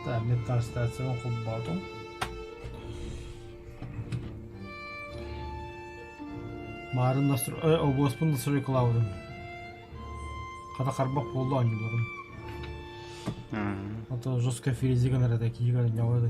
Да, метастация куббату. Марын насыр обоспун насыр клаудым. Када карбак болду анюларым. А то жестко физика на такие как не вода.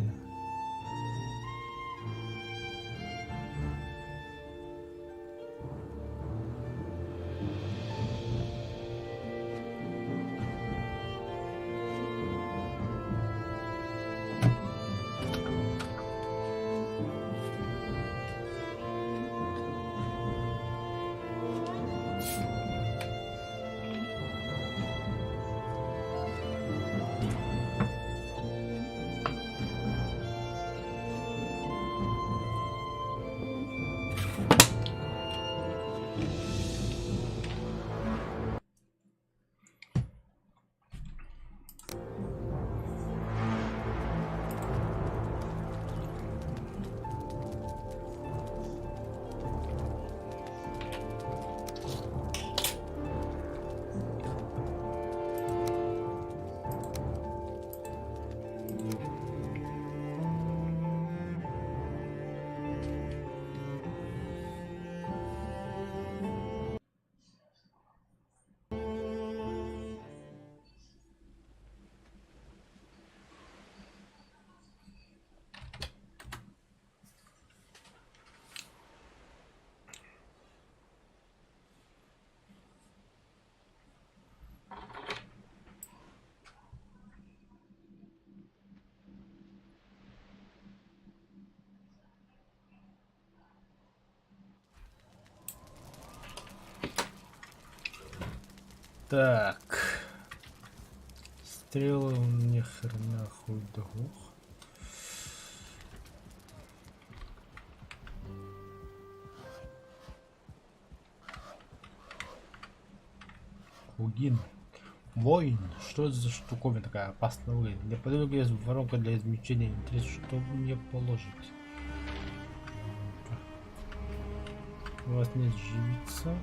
Так. Стрелы ни хрена хуй да хух. Хугин. Воин. Что это за штуковина такая опасная? Для подруги есть воронка для измещения. Интересно, что мне положить? У вас нет живица.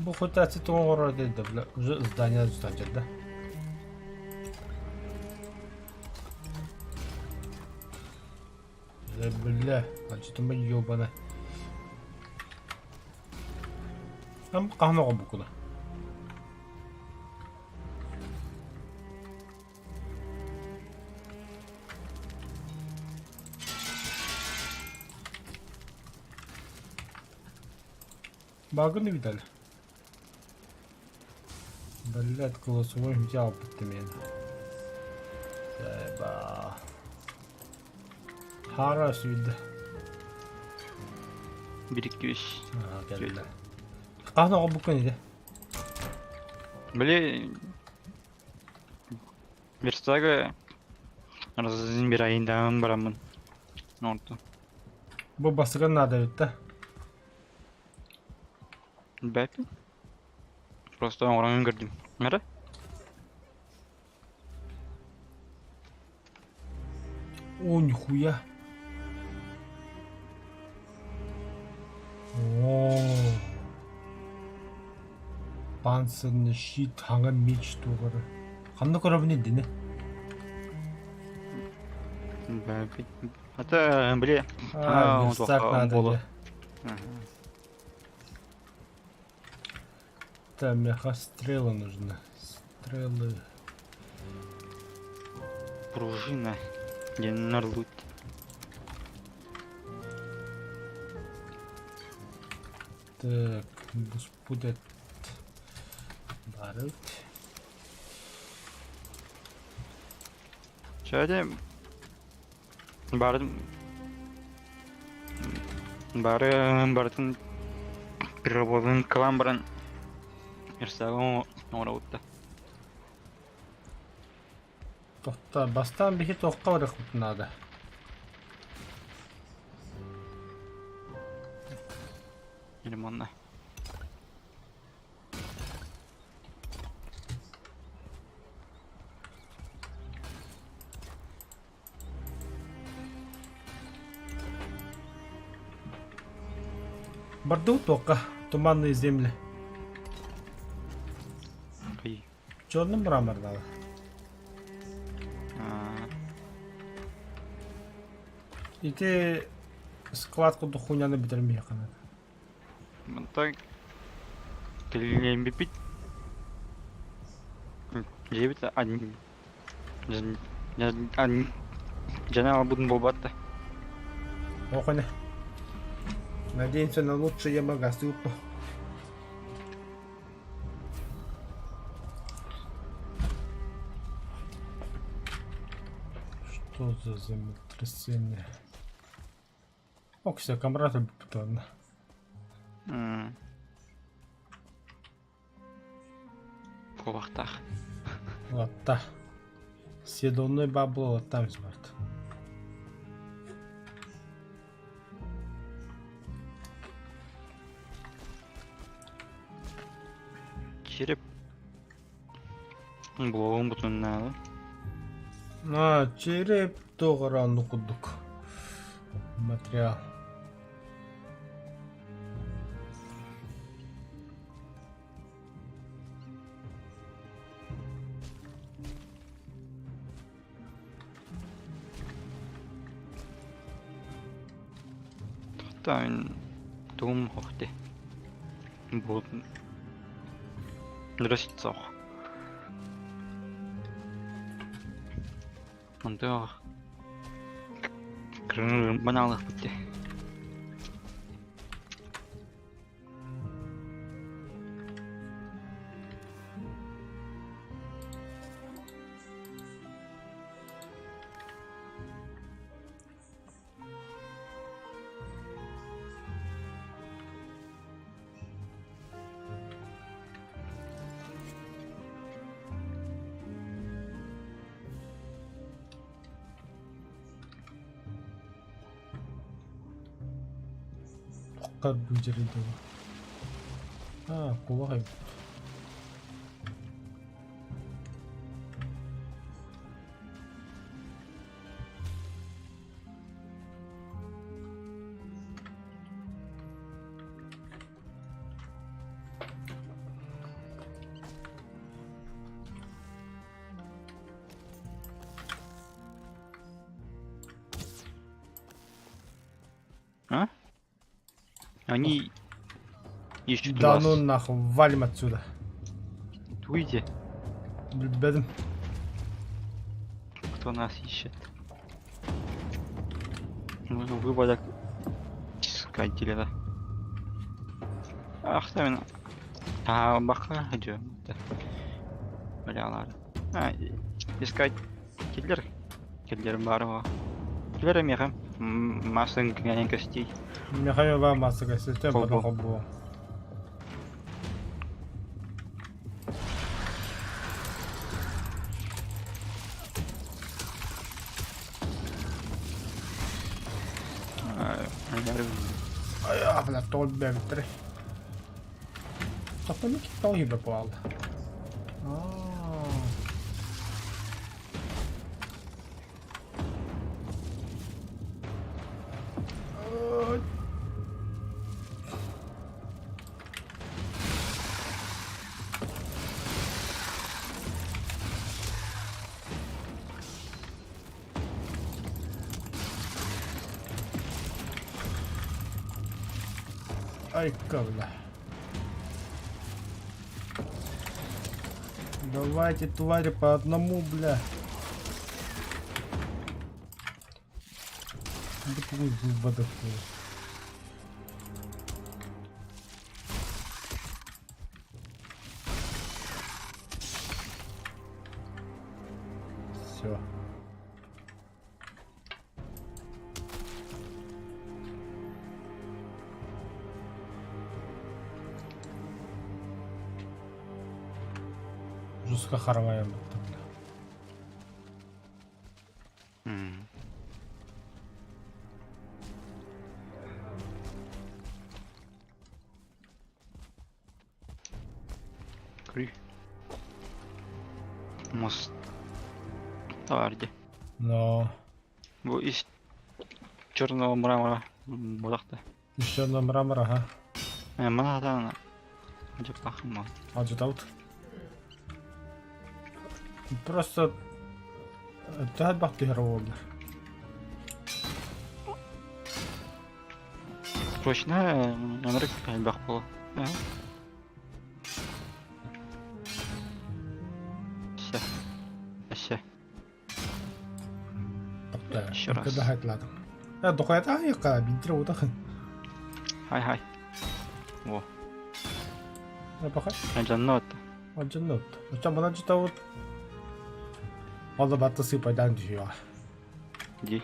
Ну, хоть от этого города, да, бля, уже здание станет, да? Бля, а что-то мы ёбаны. Там кахнага букуна. Багы не видали? Блядь, голосовой взял под меня. Заеба. Хараш видно. Бириккибиш. Geldi. Кахнага букуна иде. Блин. Верстага размер айындан барамын. Норты. Бу басыган надо ведь, да? Бәпі. Просто оңыраңын көрдім. Мәді? О, нихуя. О. Панцирный щит, ханган меч тугары. Қандай көрабын не? Бәпі. Ата, біле. Верстак надо. Да, мне стрелы нужны. Стрелы. Пружина. Геннарлут. Так, будет барыт. Şöyle бардың пираболын кылам баран ерсагы оңыраутта. Тоқта, бастан беки тоққа барық надо. Лимонна. Барды тоққа, туманные земли. Ой. Черный мрамор надо. И ты складку до хуйня на битермеха надо. Так. Келем бипит. Жебит один. Жана будем болбатта. Охуя. Надеемся на лучшее магазюпу. Что за землетрясение? Ох, все, камрата бетонно. Ковахтах. Вот так. Седоной бабло вот там смарт. Череп. Блоун бутунналы. Череп тоғыра нукудук. Материал. Тайн дум хохте. Вот. Здрасте. Антео. Крын баналых битти. Как будет это? Кулай. А? Они ищут Да вас. ну нахуй, валим отсюда. Уйди. Бедом. Кто нас ищет? Выводок. Искать делера. Ах, там. Баха, где? Блялар. Искать киллер. Киллер барова. Киллер меха. Масса гнянь костей. Мехаил вам масса систем Колбу. потом было. Ja, bля, тот бегтри. А там какие толги попал. Ай, бля. Давайте, твари, по одному, бля. Все. Жестко харваем. Кры. Мост. Тарди. Но Bu из черного мрамора. Булакта. еще на мрамор, ага. Мана да. Где пахнет? А что тут? Просто тәһәт бақты хероволдар. Срочно анрык әлбәк була. Әсә. Еще раз. Когда хайтлады. Дохуят аяққа бинтір одағы. Хай. Во. Бақай. Жаннат. Аджаннат. Ачам бана жита вот. Алда батты сыпайдан düşüyor. Ди.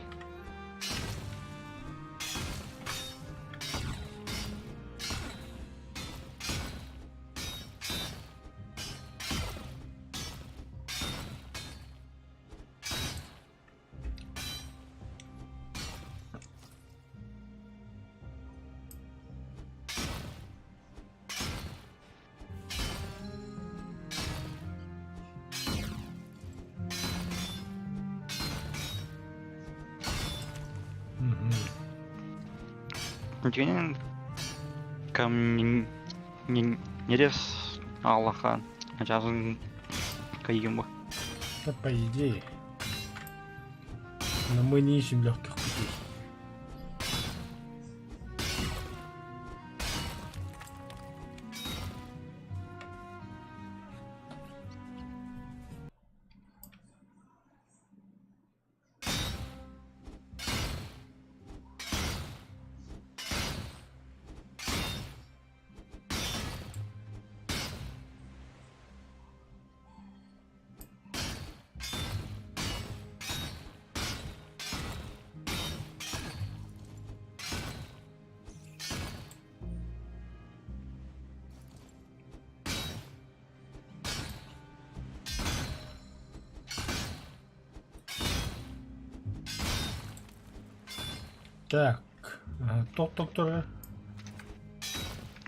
Дегенен кам нерес Аллахан жазын кайгын ба. Да, по идее. Но мы не ищем легких путей. Так, топ-топ-топ.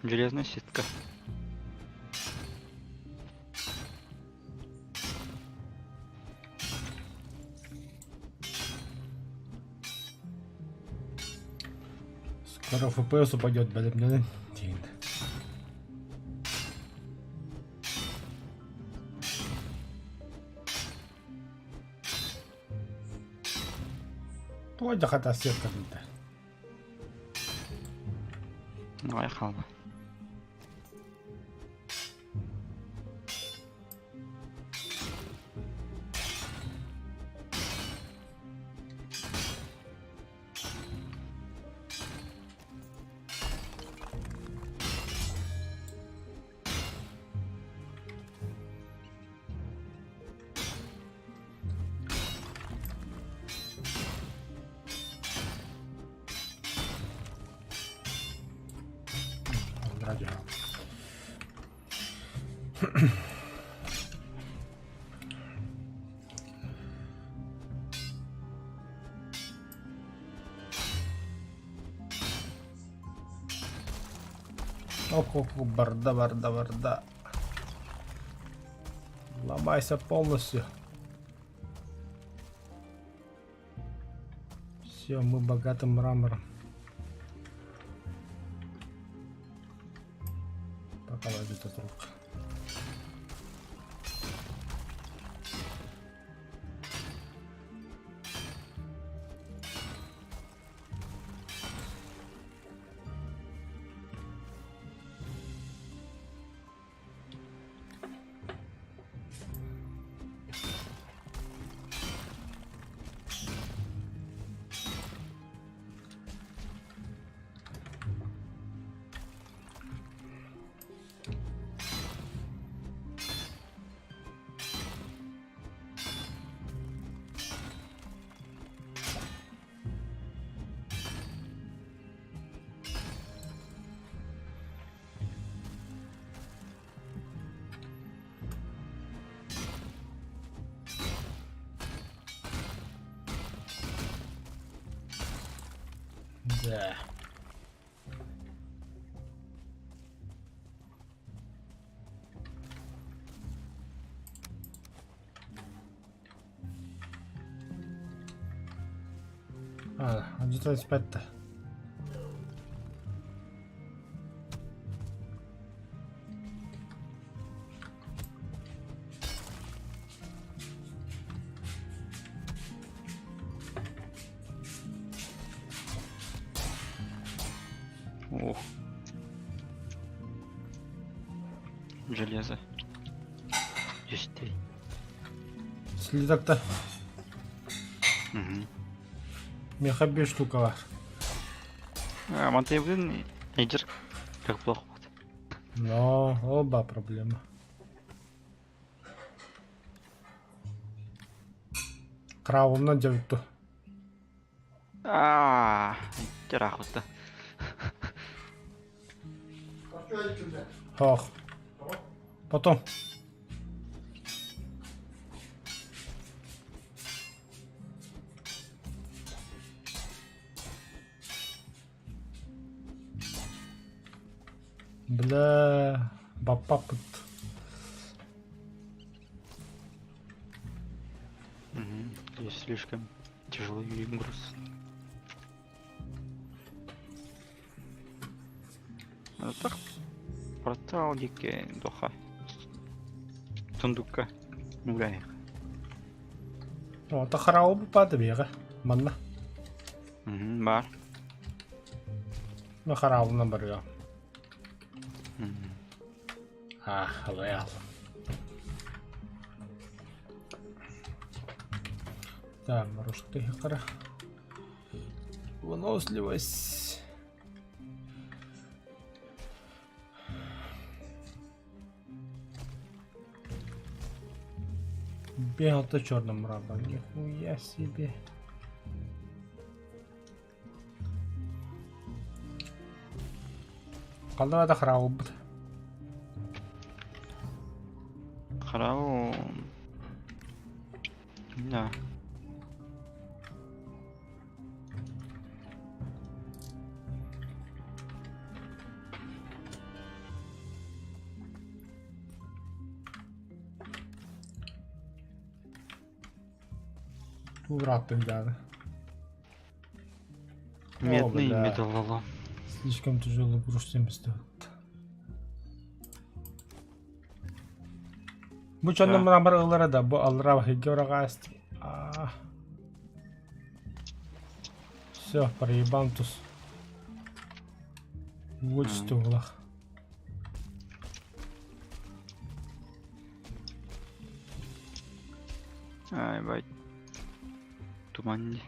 Железная сетка. Скоро FPS упадет, блин. Пойдя хата сетка тут. Ну, я халва. Ох, барда. Ломайся полностью. Все, мы богатым мрамором. Пока ловит от рук. Да. Где-то спать-то. О. Железо. Есть. Слиток-то Угу. меха 5 штука бар. Монтейблин эйджер как плохо вот. Но оба проблема. Крауымнан жабыпту. Жарахутта. Ох. Потом. Бля, бапапыт. Здесь слишком тяжелый груз. А так портал дикий доха. Сундукка. Муляй. О, та храубы падыбега. Манна. Бар. На храубынан барыга. Мгм. Лейл. Так, морожка якора. Выносливость. Бегал-то черным рабом. Нихуя себе. Қалда да храуып бұд. Харау. Да. Ураттың дады. Медный бля. металлолом. Слишком тяжелый груз семьдесят. Bu çandım ramar ılara da bu alra higge орагаст. Все, проебан тус. Вот что влах. Ай, бать. Туманни.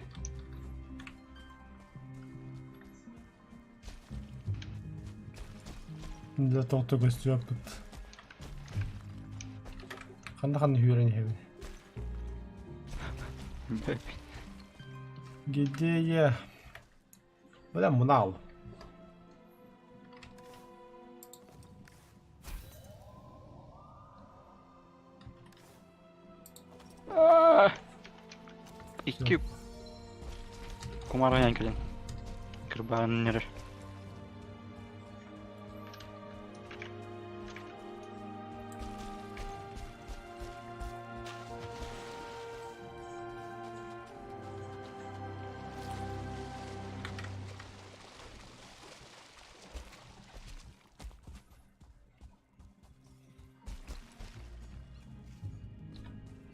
Да толты гостёк тут. Қандай үйрен ебі. Гедея. Бұдан мұны ал. İki kumar oynayan gelin. Kırbaanın nere?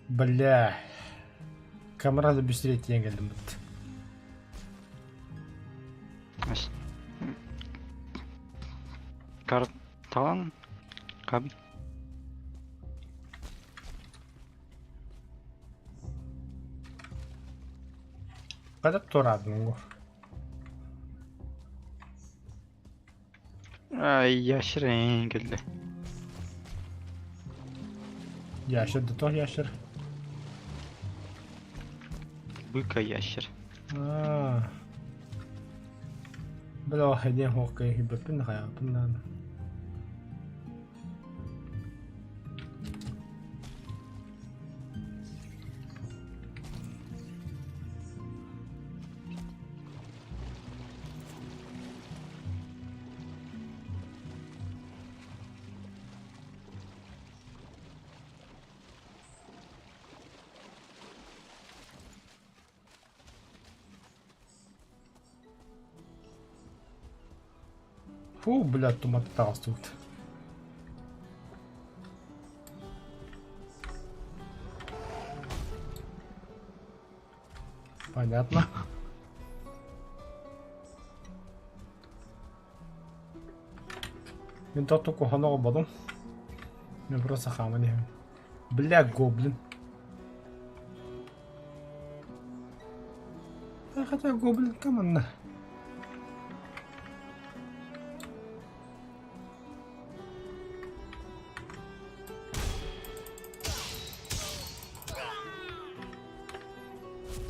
Бля. Камерада быстрее тиен келдім бұд. Карт талан. Каби. Қадап тұрадың ғо. Ай, яшырын келді. Яшырды тоқ яшыр. Быка ящер. Бля, хеден хоққа хиббепін хайапынан. Фу, блядь, туматы тағыз тут. Понятно. Мен тотуку хоноо бодом. Мен просто хамани. Black Goblin. Хотя Гоблин командна.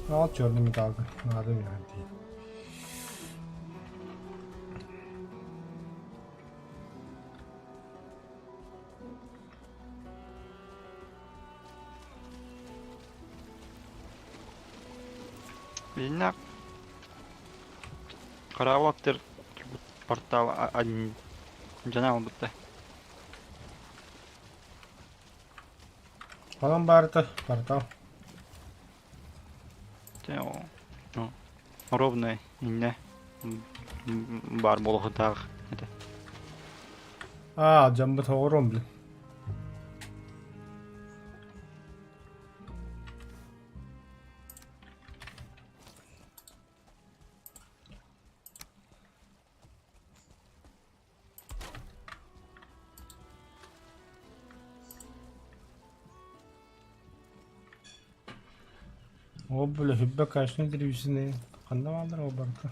Al черный металл. Надо мне найти. Bilmem. Караваттер портал один жана албытта. Қалан барды портал. Ну, ровно инне бар болгу дагы. Жамбы тоғырым білін. О, бля, хиббе кашны дирвисіне. Қанда балдар о барды.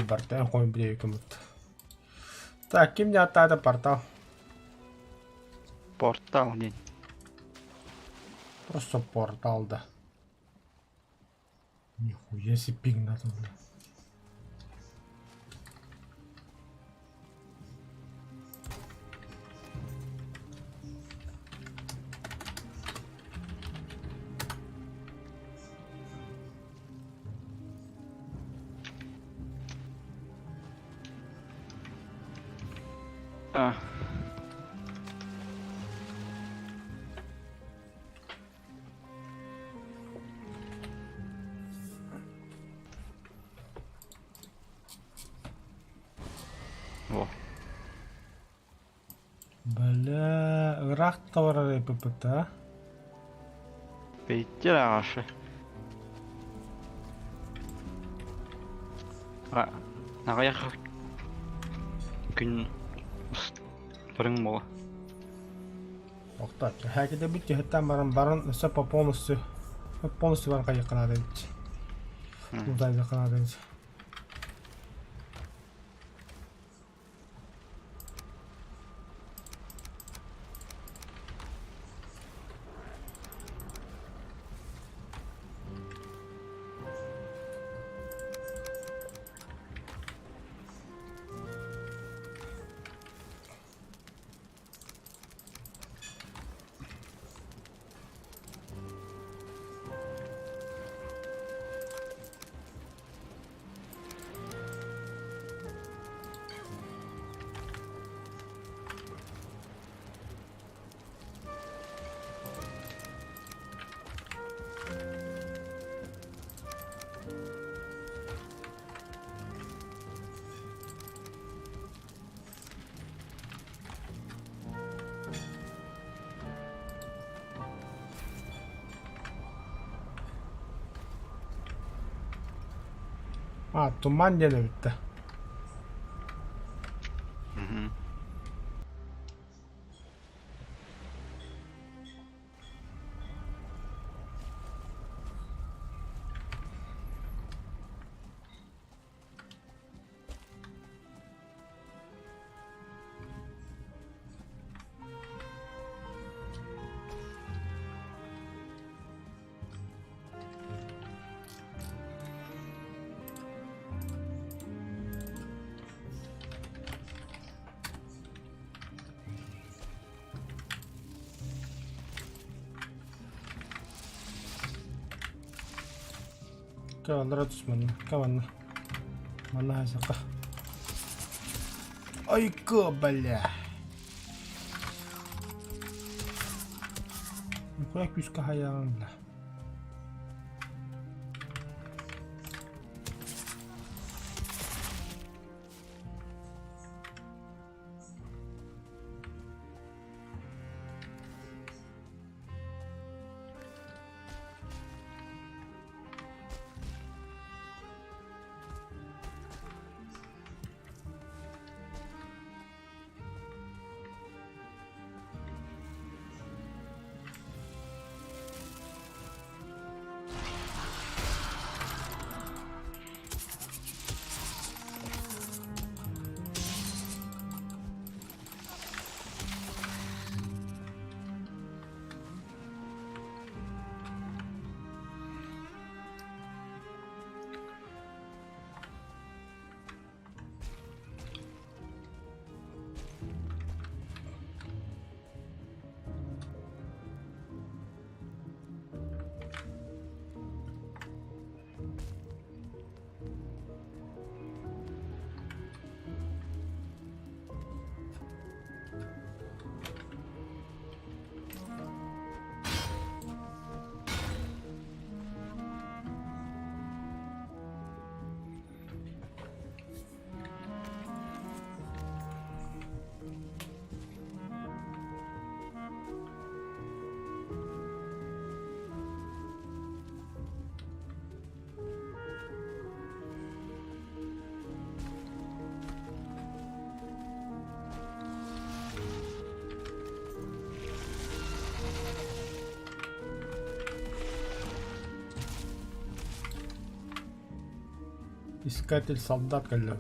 Бартан қойын біле екіміт. Так, кем не атады портал? Портал день. Просто портал, да. Нихуя себе пинг надо, бля. А. Во. Бля, ырак товары ППТ, а? Бейттер ағашы. Нағаяқ күн бұрын болы. Оқтар, хәкеде бітті хеттен барын өсі полностью барын қайық қанады бітті. Ұдайды қанады бітті. Туман дене бітті. Kavanlara düşmanı, kavanla. Mana hazaka. Ayıkı bala. Bırak yüz kahayağınla. Искатель солдат келет.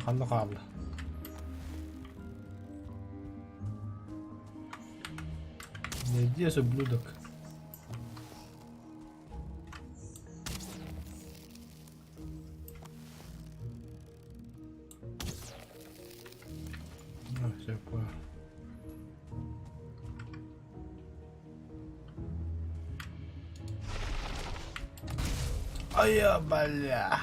Қандай қабыл. Надеюсь, ублюдок. Все понял. Ай, бля.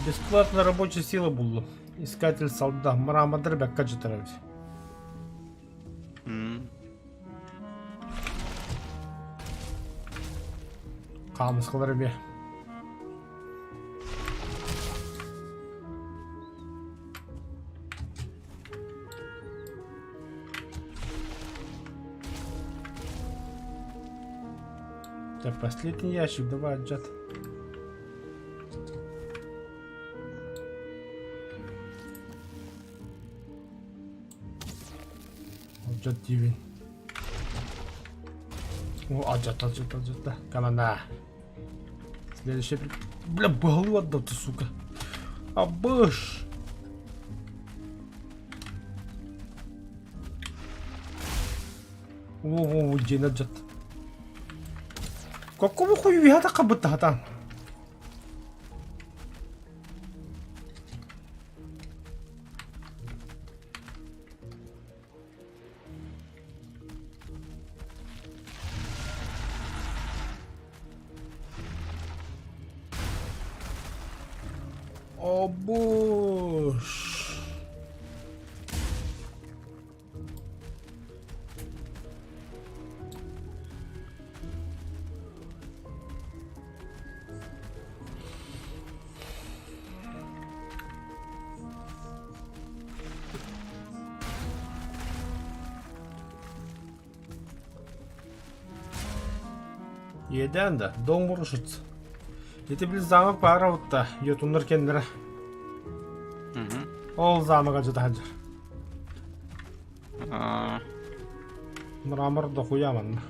Бесплатная рабочая сила была. Искатель солдат. Мрамадыр бәкка жытырабыз. Қамыс қылыр бе. Так, последний ящик, давай, отжат. Отжат дивин. О, отжат, да. Команда. Следующий... Бля, балу отдал ты, сука. Абыш. О, день отжат. Какого хуя я так будто там? О боже. Еден да, дом рушится. Эти блин замок пара вот та, ютунер кендера. Ол замага жыта хажыр. Мрамор да хуяман.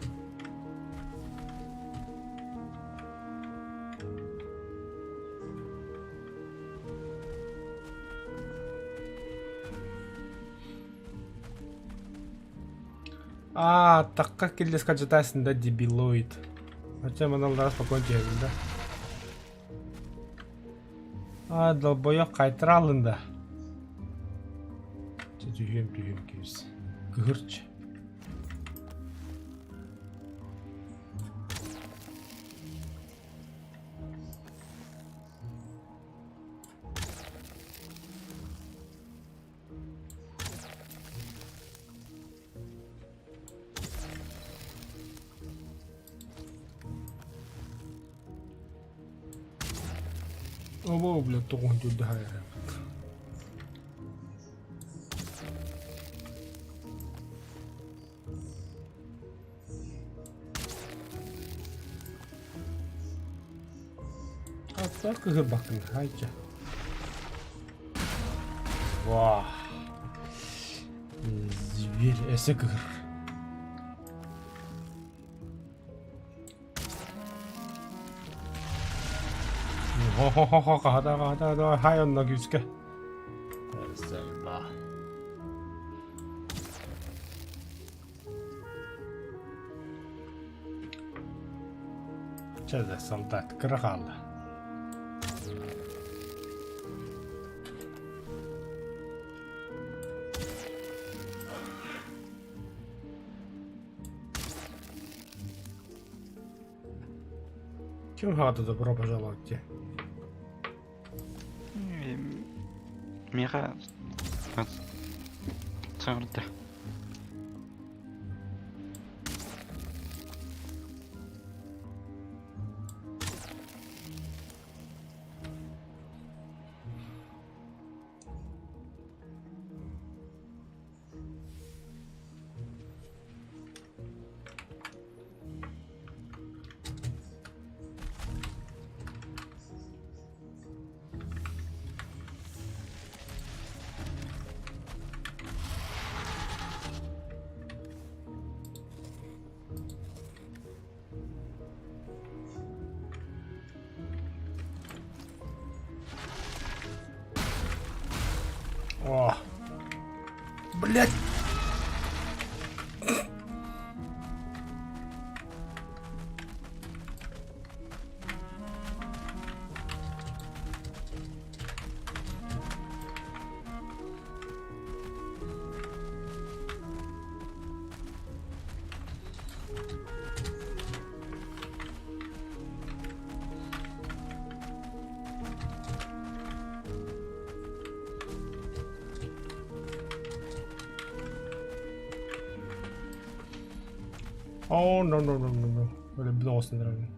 Такка келеске жатасың да, дебилоид. Хотя мыналар спокойно келді, да. Долбоёк қайтыра алынды. Түйем кебіз. Күгірч. О, блядь, тоғын жүрді хайыр. Atlar kıhır bakın, hayca. Vah. Zivir, ese kıhır. Hada, hayonla güzke. Selma. Çözde soldat, kırık aldı. Kim hadi добро пожаловать? Мега... Царда. Блять! О, ну. Влюбился, наверное.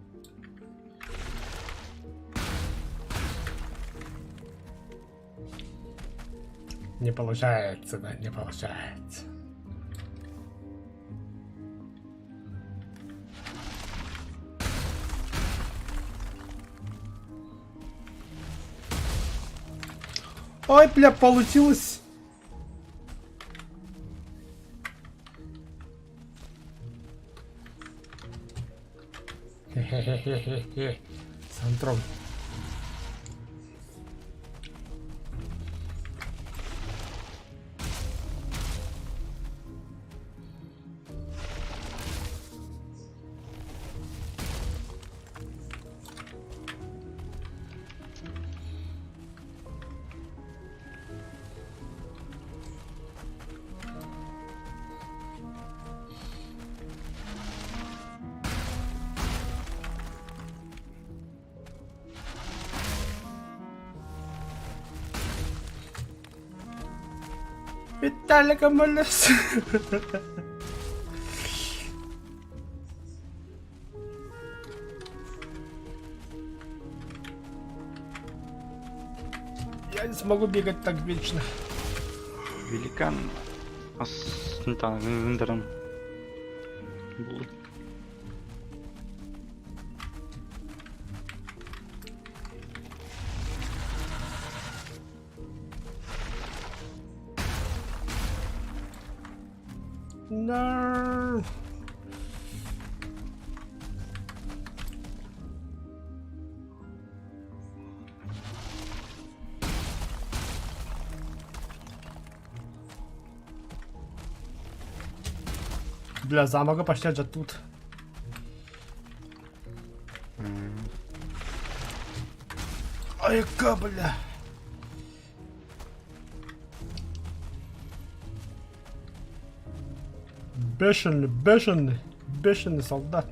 Не получается, да, не получается. Ой, бля, получилось. Хе-хе-хе-хе-хе. Сантром. Виталик Амалес. Я не смогу бегать так вечно. Великан aslında Windrun buldu. No. Бля, замага почти же тут. Ай-ка, бля. Бешеный солдат.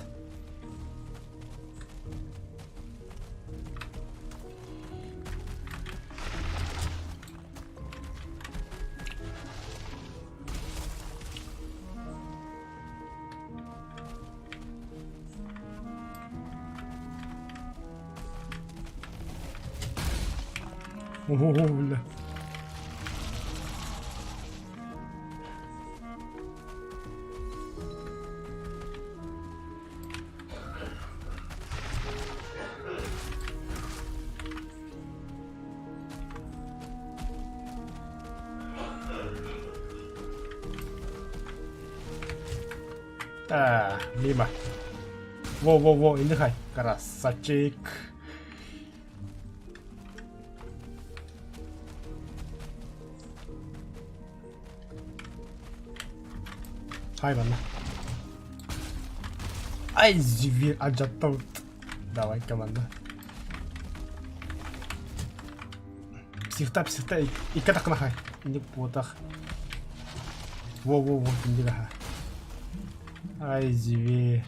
Ого, бля. Мимо. Во, индихай. Красавчик. Хай, ладно. Ай, зверь, аджатут. Давай, команда. Психта, и катак нахай. Не потах. Во, индиха. Ай, зверь.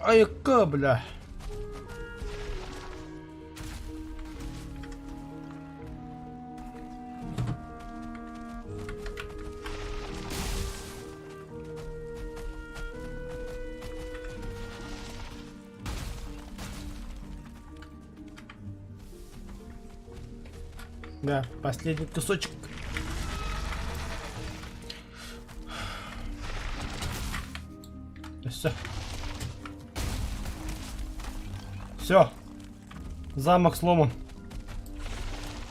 Ай-ка, бля. Да, последний кусочек. Все. Все. Замок сломан.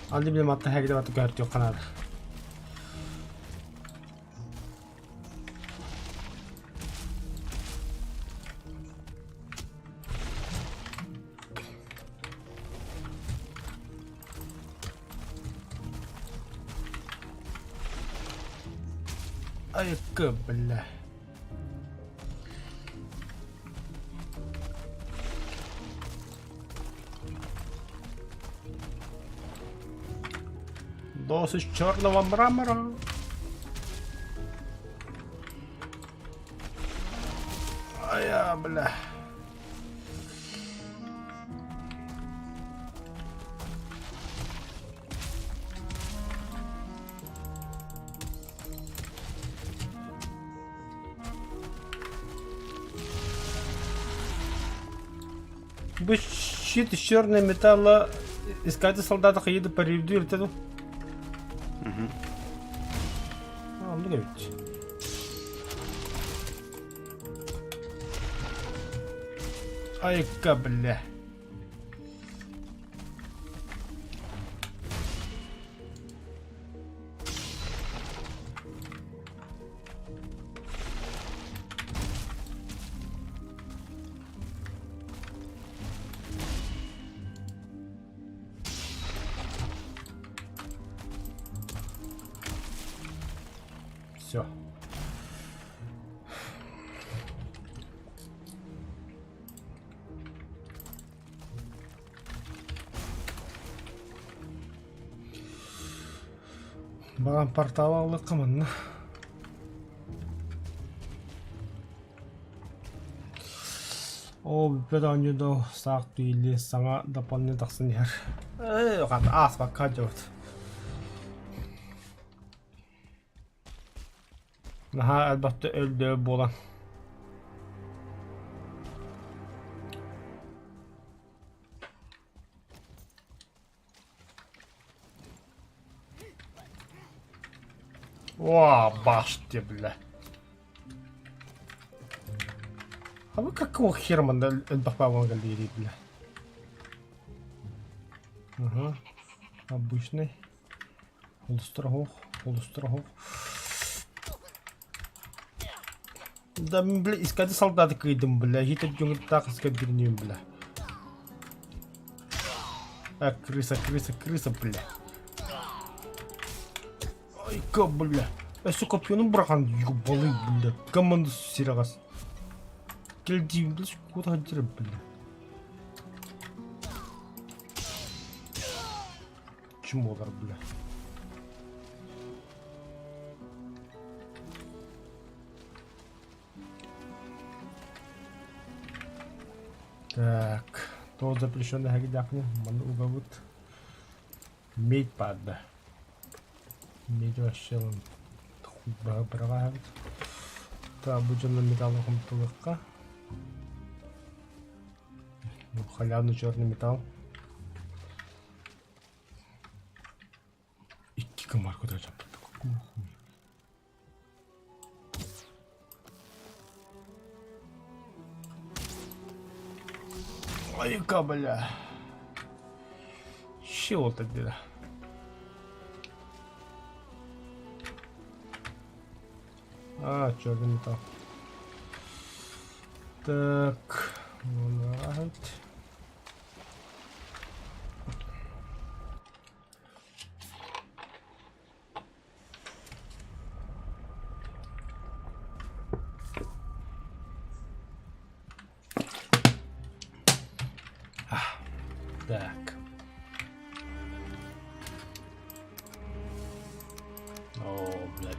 Алды билем атты хәгедеп атты көрт жоқ қанады. Ай, бля. Дос из черного мрамора. Ай, бля. Bu щит из черного металла. Искать солдата ходит по ревду или это? Ну говорите. Ай, бля. Все. Маған портал алды қымынны. О, бедонюду сақты или саңа дополнительных сынер. Оған асқа қажет. Наха әлбәтті өлді болан. О, башты, бля. А вы какого хера манда өлбәпа галерии, бля? Ага. Обычный. Полустрогов. Да, бля, искать солдаты кайдым, бля. Хитер жуңыр так искать бернем, бля. А, крыса, бля. Ай, бля. Эсі копьоны бұраған юбалы, бля. Команды сирағас. Келдейм, бля, куда жүріп, бля. Чым олар, бля. Так, то запрещенный хагидакни, маны угавут. Медь падда. Медь вообще он брагает. Та обычно металлом тулыкка. Халявный черный металл. Икки комарку даже. Ай, бля. Чего тогда? А, черный металл. Так, right. Так. О, бля,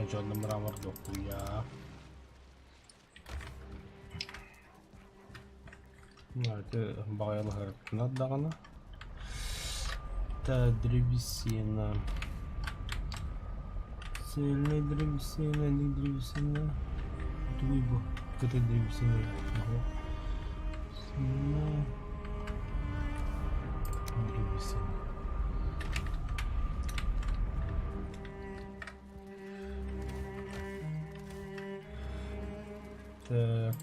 черный мрамор дохуя. Это багайлы характер дагана. Та древесина. Сильная древесина, не древесина. Туйбо. Это древесина. Древесина. Так.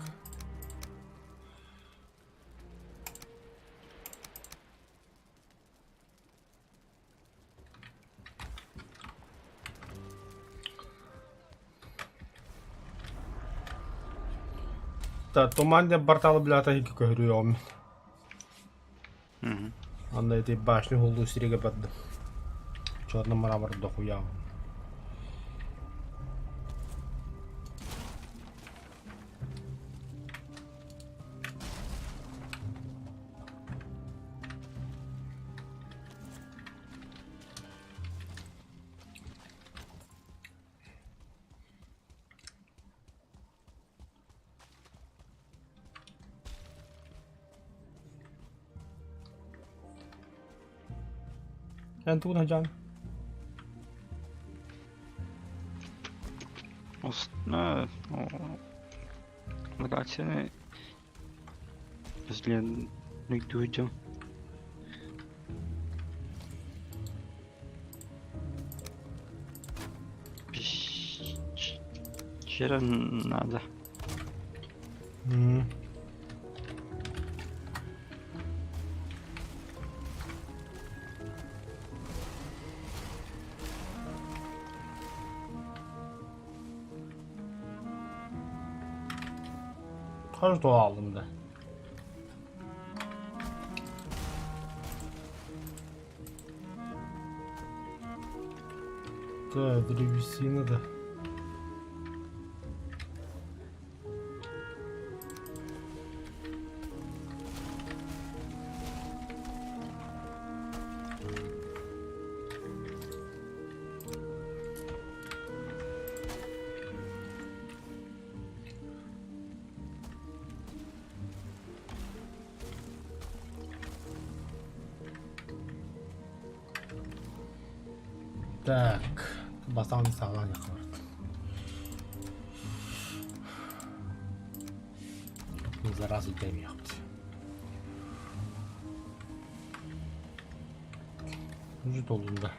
Та туманде порталы блята iki көрüyorum. Анда этой башни голду сиреге падды. Чёрный мрамор дохуя. Sen tuğun hocam. Aslında o lokasyon izleyenlik duyacağım. Вчера надо. Kaç doğa aldım da. Да, древесина, да. Так, басаң сағлан яқыларды. Заразу дәм яқты. Уже толында.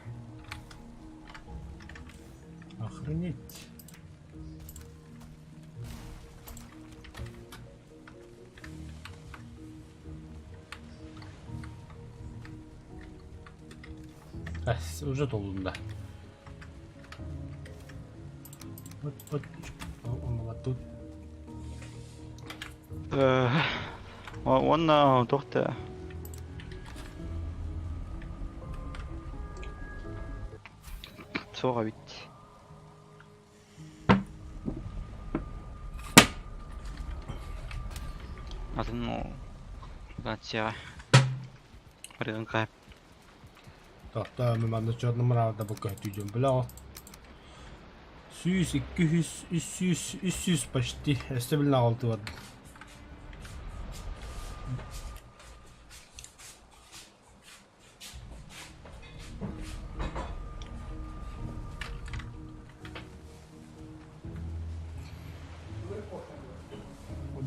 Охренеть. Уже толында. Вот, вот тут. Ona dochter. Sonra bit. Adın o gacha. Arıdan kayıp. Tahta memanda çorlu mırağda bu kötücüm. Bila 100, 200, 300, 300 почти. Естественно, altı var.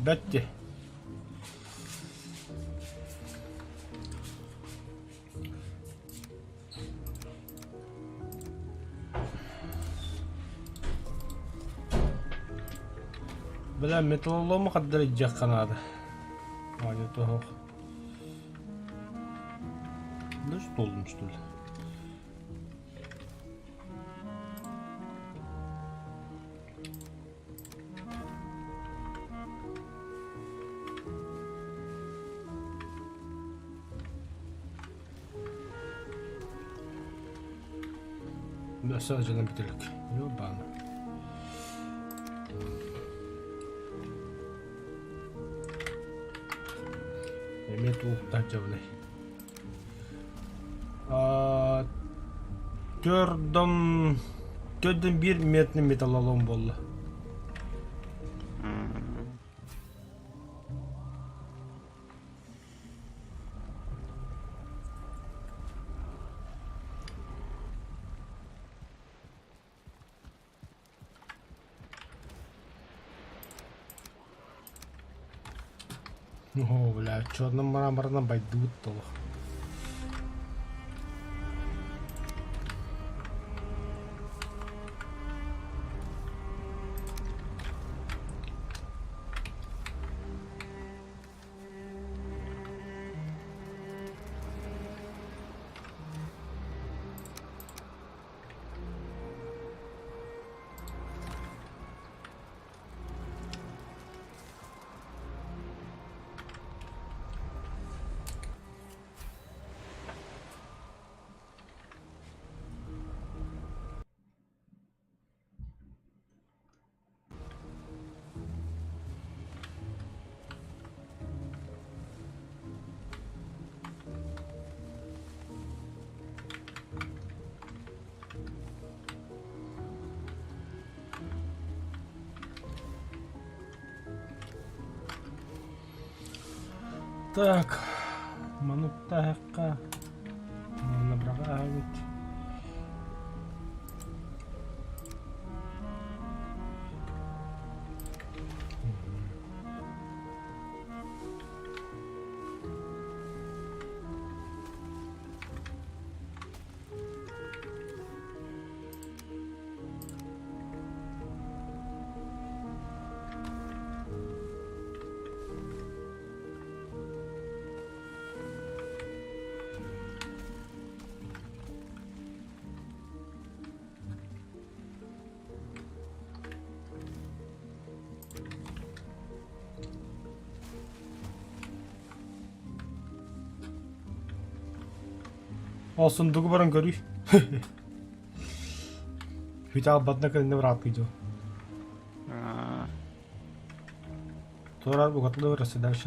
Bitti. بلا مثل الله مقدر الجاكن هذا حاجته ليش dolmuş dul Nasıl acelem bitirdik? Yok bana. Emet uğurdan cavlay. Dördüm bir metni metal alalım bolla. О, бля, черным мраморным пойдут то. Так, мануттахка. Набрага авит. Olsun dugu barın görüy. Hücal badına kadar rahat gidiyor. Sonra bu katlı orası ders.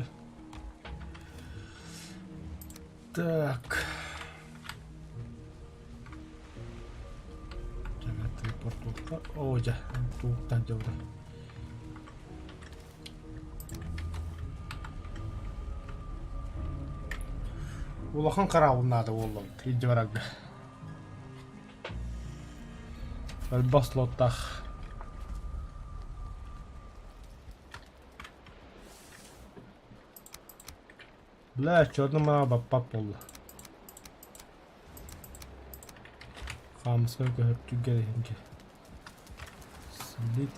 Так. Jangan teleport tuh. Oh ja, tuh tanja udah. Улахан карабынады олым. Тиджи барагда. Албас лоттах. Бля, чёрный мана баппап болды. Қамысқа көріп түгел екенке. Слитки.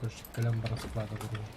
Көршік кәлем барасықлады көрген.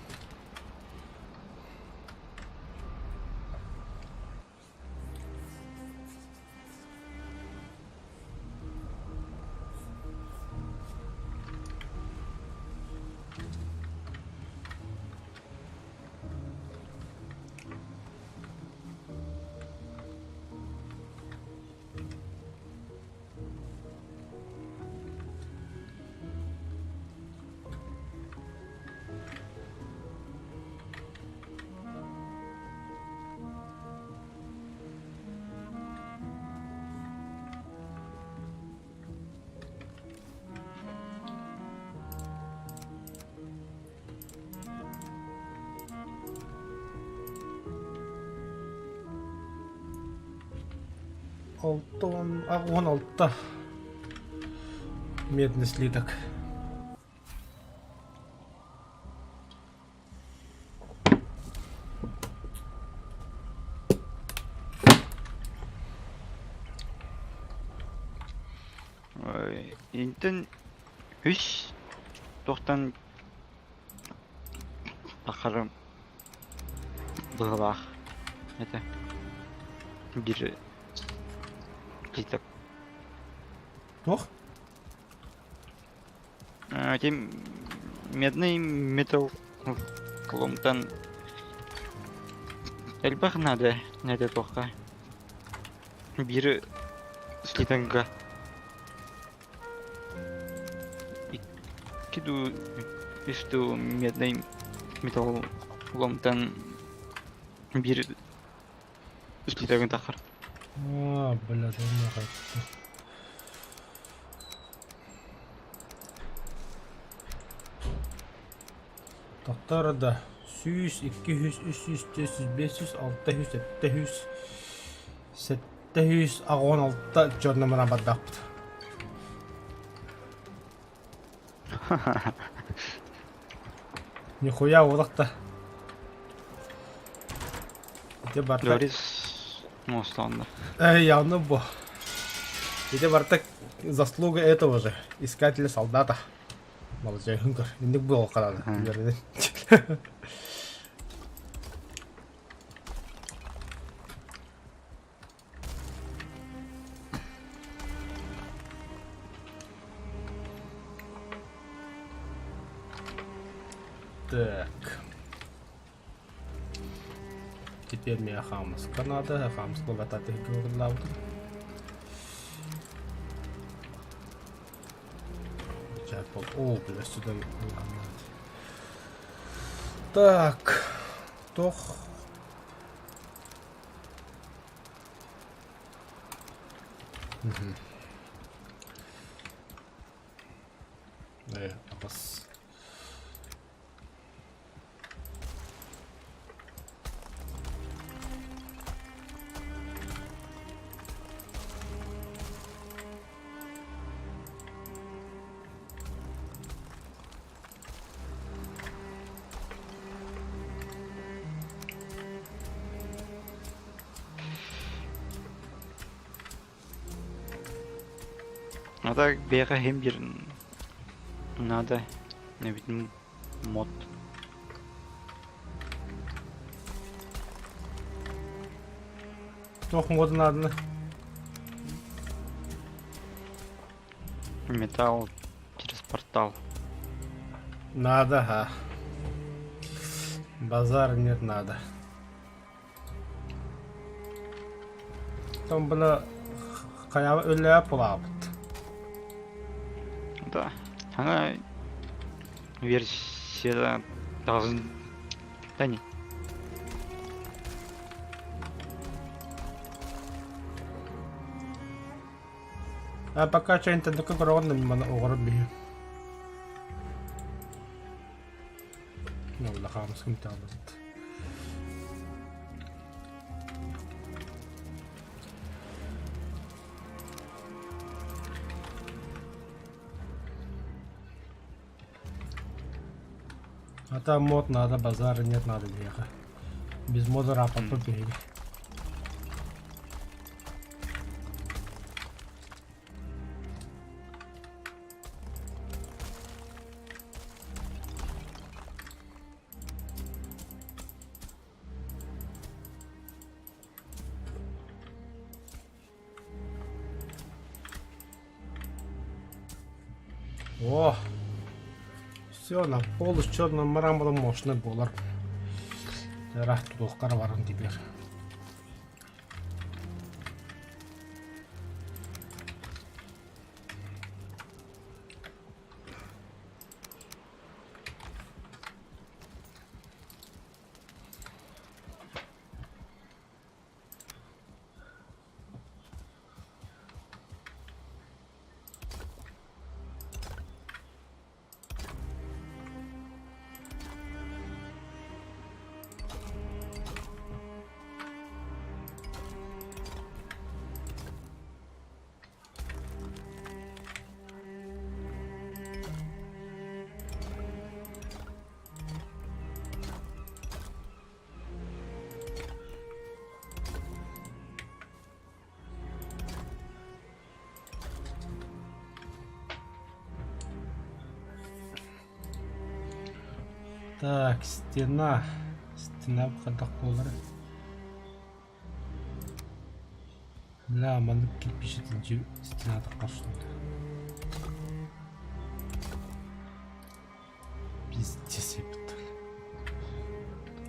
Он алтта медный слиток. Интен үш тоқтан ақырым бұғылақ. Это бір слиток. Тох? Тем медный металл кломтан әлбақ надо тоққа. Бірі слитанға. Киду что медный металл ломтан бир слитагын тахар. Бля, жолына қайтты. Тақтары да 100, 200, 300, 400, 500, 600, 700, 700, ағуан алтта жорны мұна баддақпыды. Нихуя олақта. Где бартак? Говорис мостанды. Явно бо. Где бартак заслуга этого же, искателя солдата. Молодой Хунгар. Не было когда. Так. Теперь мне Хамска надо. Хамска вот это говорил. О, бля, сюда. Так. Тох. Абас. Ада бега hem bir надо не bileyim mod. Жоқ модын адını. Металл через портал. Надо, ха. Базар нет надо. Там bunu kaya öyle yapılabıt. Да. Ана версия должен... Да не. А пока что интернет как ровно mana uğrab bihi. والله خامس كنت عبدت. А там мод надо, базара нет надо бега. Без мода рапа побеги. О! Все, на пол с черным мрамором можно было. Рах тут карваран теперь. Так, стена. Стена входа колора. Ля, маны кирпичетін стенада қашылды. Пиздец епті.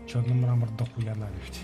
Черный мрамор дохуя налифте.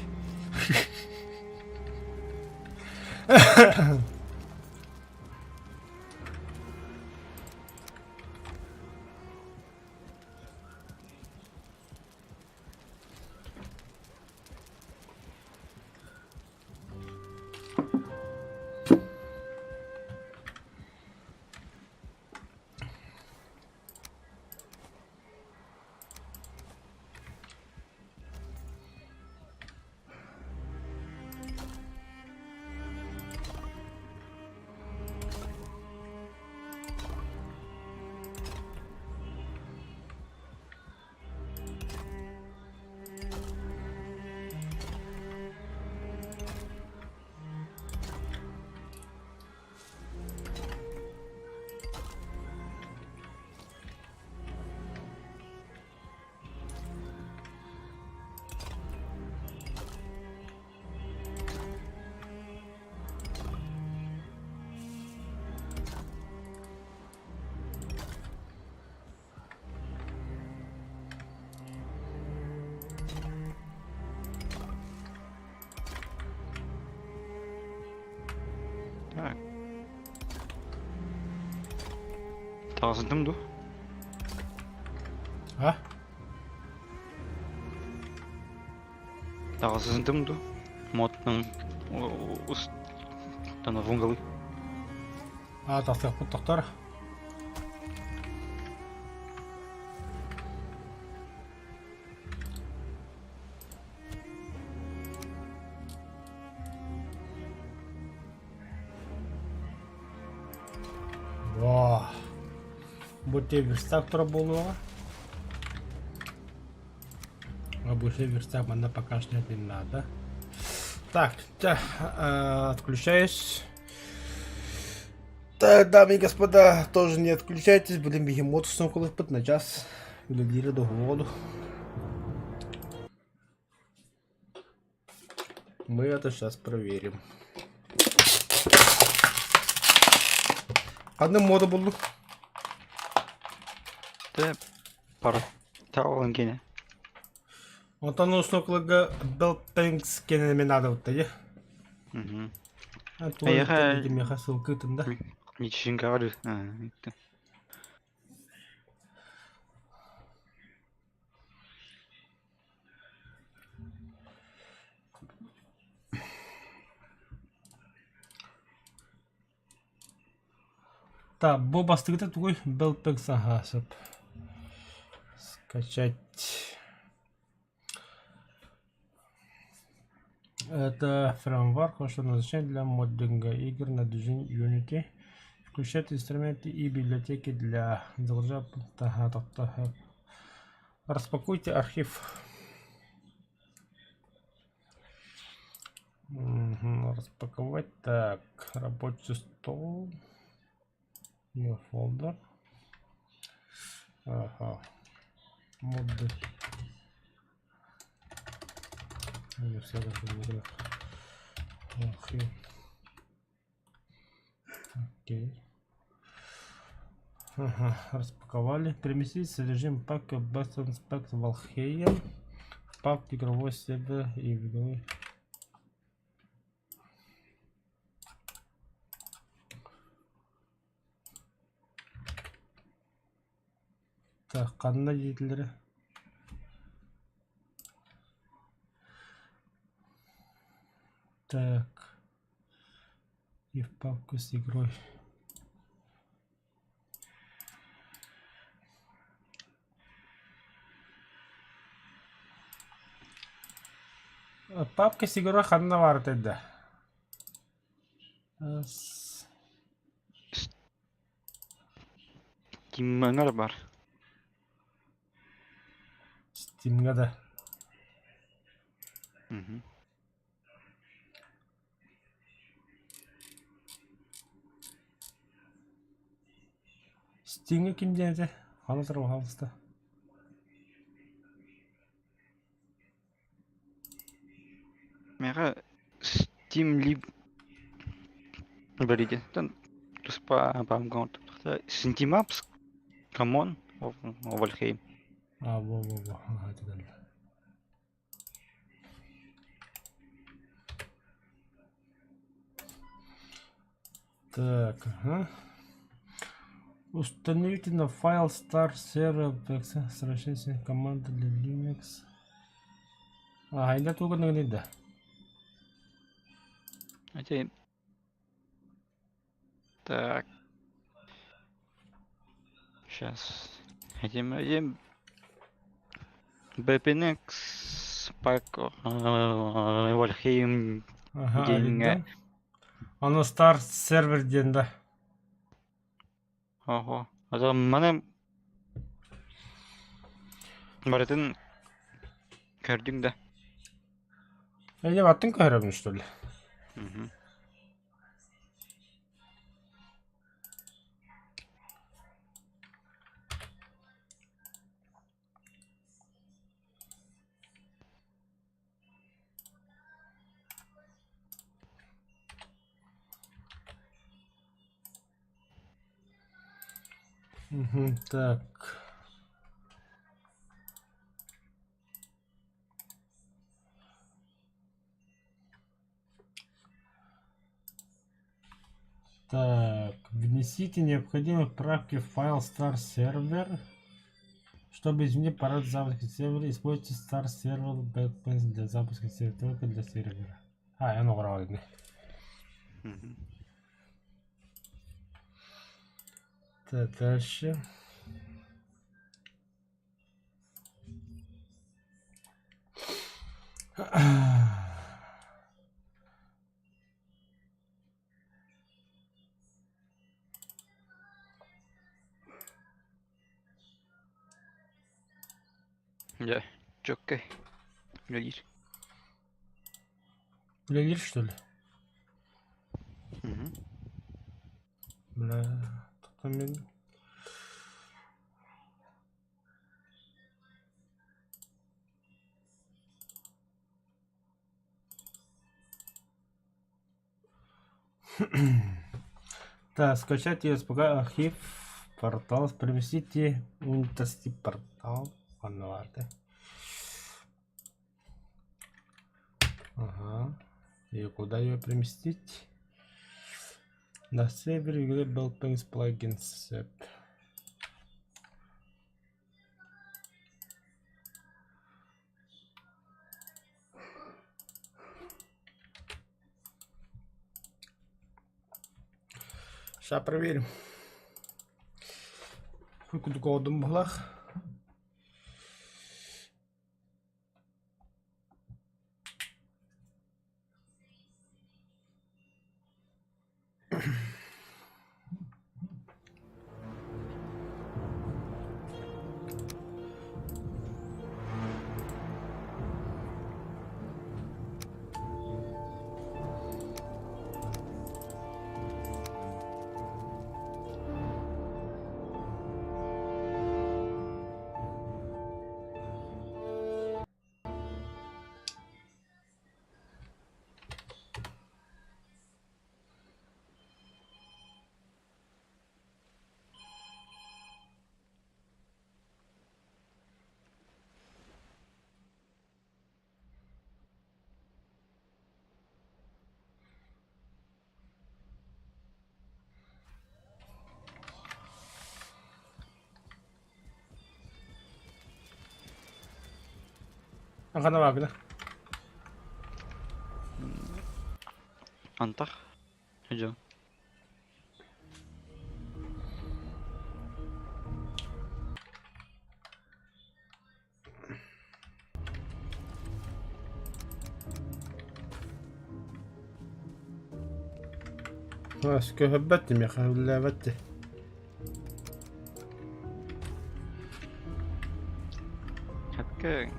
Так. Тазыдым А? Тазыдым модның установ уңгылы. А, тастық бұл тоқтар. Будьте верстак тура болуға. А больше верстак мана пока что не надо. Так, отключаюсь. Так, дамы и господа, тоже не отключайтесь. Будем бегемот снуколыпать на час. Глядели до голоду. Мы это сейчас проверим. Одну моду буду. Те порталын гене. Вот оно снуколыга Белпенкс кенеме надо вот таги. Мгм. А то Аяға- это меха ссылка да. Ничего говорю. Так, Боба стыгта твой Белпекс, ага, чтоб скачать. Это фреймворк, что назначение для моддинга игр на движении Unity. Включает инструменты и библиотеки для загрузки. Распакуйте архив. Распаковать. Так, рабочий стол. New folder. Ага. Моды. Не все даже. Архив. Окей. Ага, распаковали. Переместить содержимое пака Best Inspect Valheim в папку игровой сервер и игровой. Так, қандай жетілдері? Так. И в папку с игрой. Папка с игрой қандай бар деді. Киммеңер бар. Steam'ga да. Мгм. Steam'ga кім денеді? Қаны тұрып қалысты. Мега Steam Lib бериде. Тан туспа памгон. Синтимапс. Камон. Вальхейм. А, во. Ага, это далі. Так, ага. Установите на файл Star Server срочная команда для Linux. А, это только не да. Окей. Так. Сейчас. Хотим. BPNX пак Вальхейм Ага, деньги. айдан. Аны Star Server денді. Ого. Адам мана баратын көрдүң да. Я баттың көрөмүн, что ли? Мгм. Так. Так, внесите необходимые правки в файл Star Server. Чтобы изменить пароль запуска сервера, используйте Star Server Backbone для запуска сервера, только для сервера. А, я набрал. Мгм. Так, дальше. Да, чокай. Глядишь. Лилир, что ли? Угу. Бля, кто там... Так, скачать USB архив, портал, переместите унитарский портал. Ладно, ладно. Ага. И куда ее переместить? На сервере Global Pings Plugins App. Сейчас проверим. Сколько такого домоглах? Ага, на вагна. Антах. Идем. Ska هبتني يا اخي ولا بته. Хакка.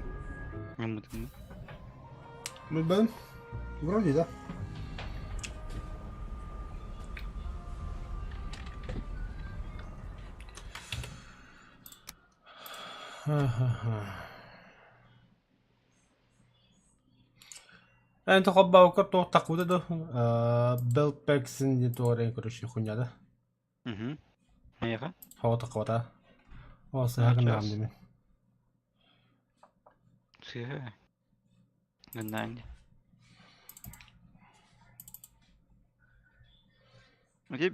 Мутно. Мульбан? Вроде да. انت خبا وكرتو تقوده ده بيلد باكسن يتورين كرشي خنيا ده Угу. Аяга. هو تقوده هو سهل نعم час. دمين Сига. Гнанди. Где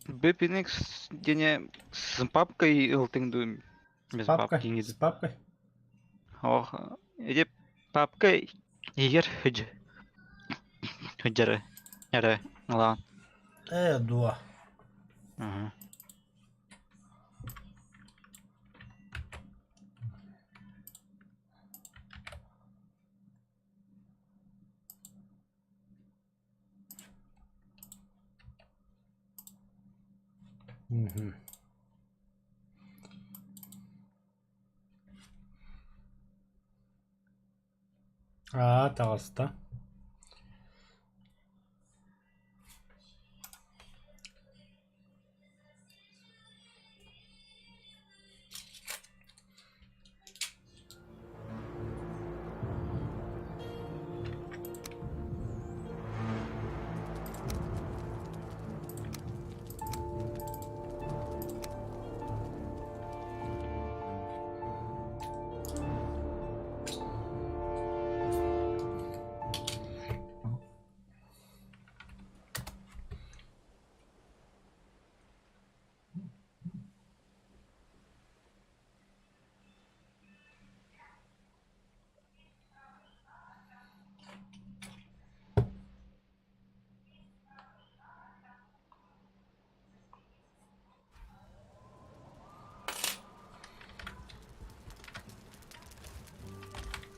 Бепинекс дене с папкой илтингду без папки не с папкой ох где папкой егер хыджары яра ла дуа ага угу. Таста.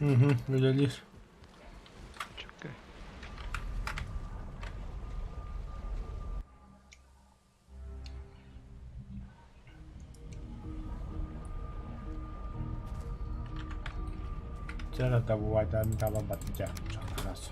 Угу, видишь. чекай Це добувати до металобаття. Раз.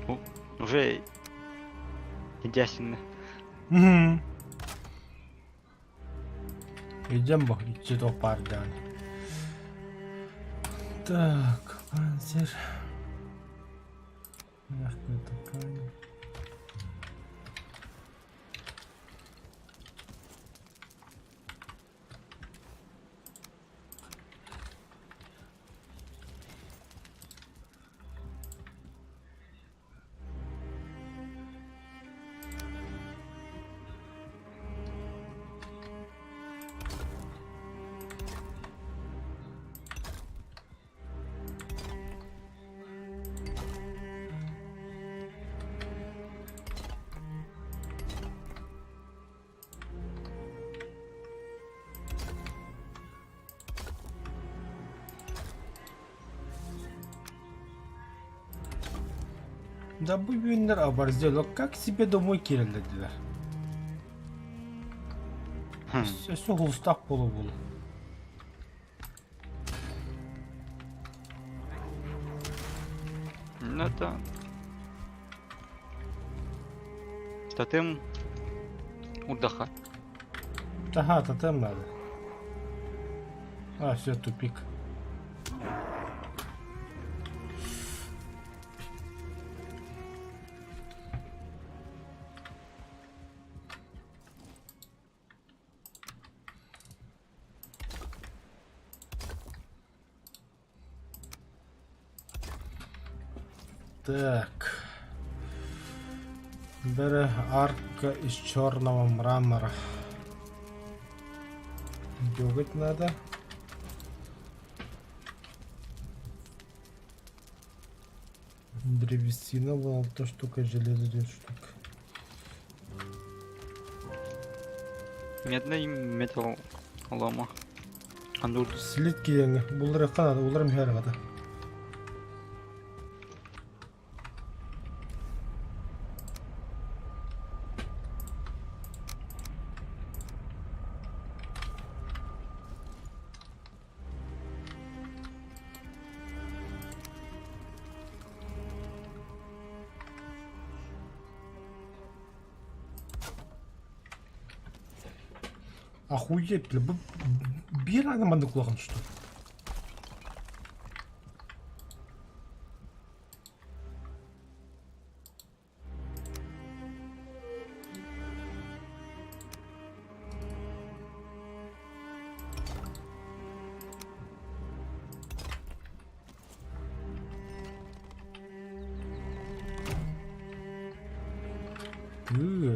Ну, Уже ясен. Угу. Йдемо чи то пардон. Так, панцир. Мягкая такая. Да bu günler abartıyor. Как себе домой келелediler? Sesi hustak bolu. Ну да. Тотем отдыха. Ага, тотем надо. А, все, тупик. Так. Бере арка из черного мрамора. Дергать надо. Древесина, вон та штука, железо 2 штук. Медный металл лома. Андур. Слитки еңі. Бұлдыр қанады, оларым хәрі қада. Охуеть, бля, bir анаманды құлаған что ли?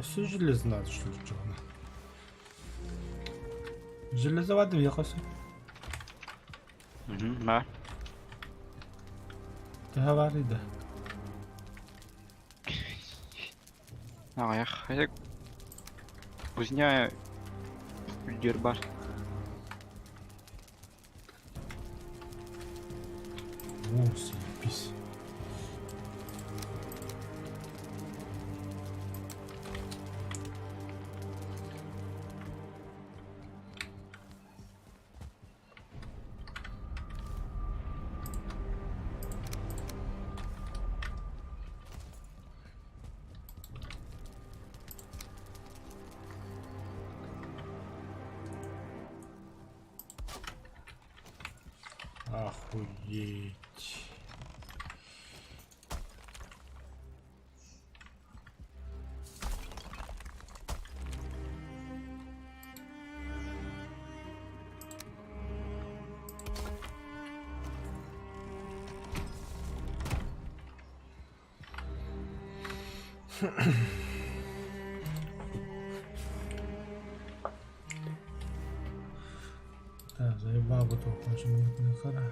Все железо надо, что ли, что она? Железова двигался. Да. Ты говори, да. А я кузня Дірбаш. О, заебись. Охуеть. Так, заебал бы только, очень не хара.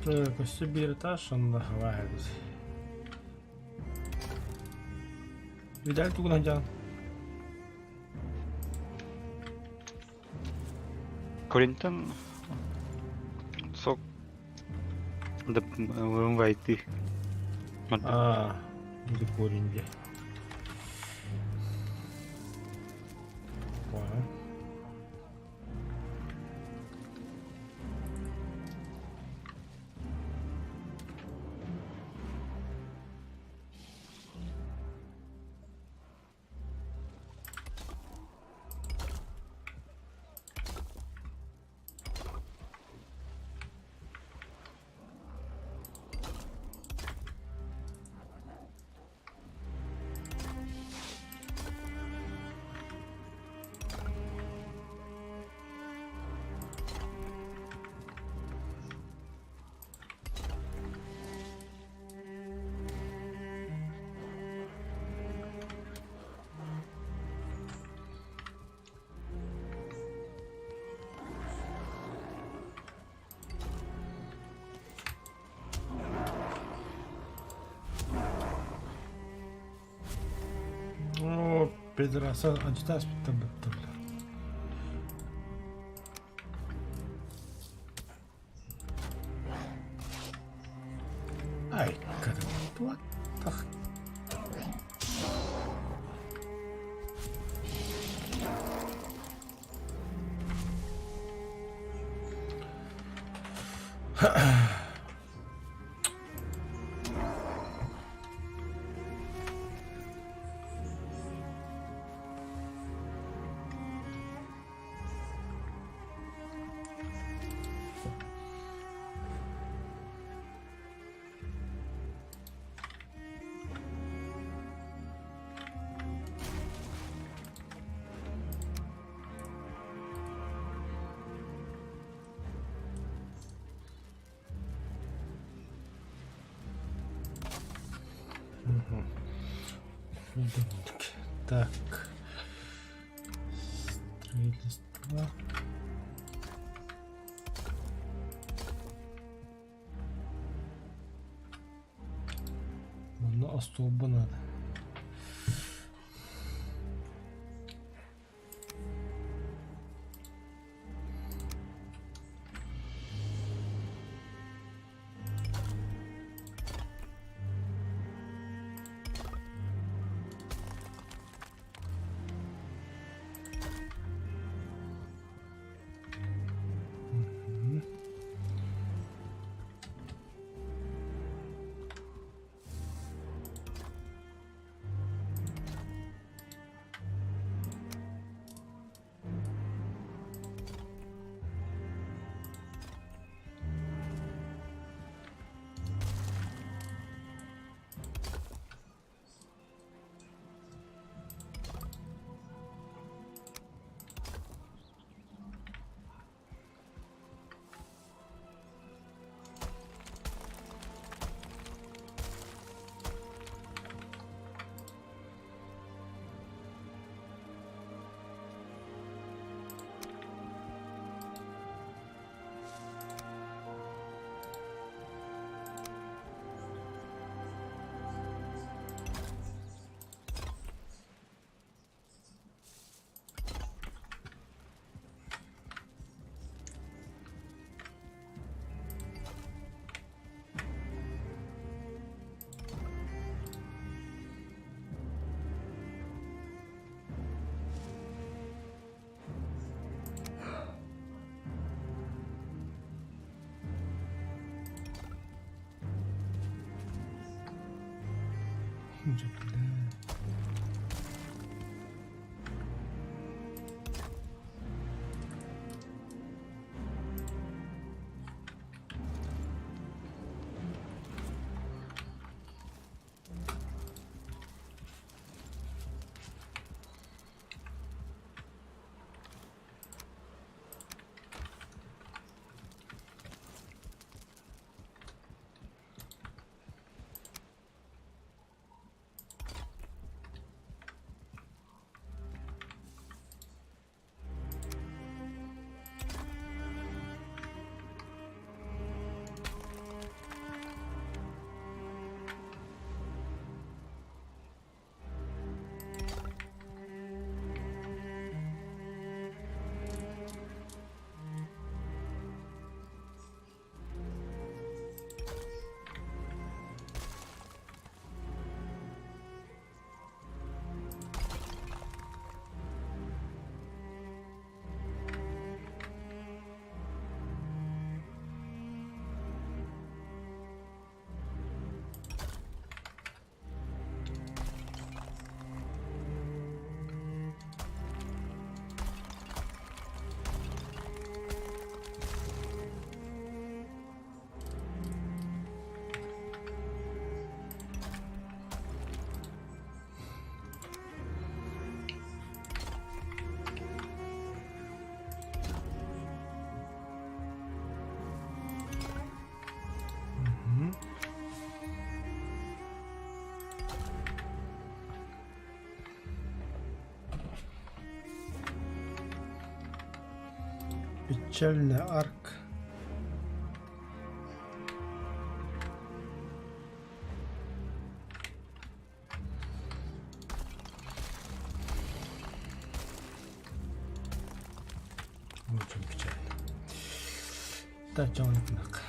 Якось собі етаж, он наховається. Видали ту гнадян? Коринтон. Сок. Да войти. Где корень где? Понял. О, пидораса, ачтас бітта. Ай, what the f- Так. Строительство. Ну, а столба надо. Печальный арк. Очень печально. Да, человек.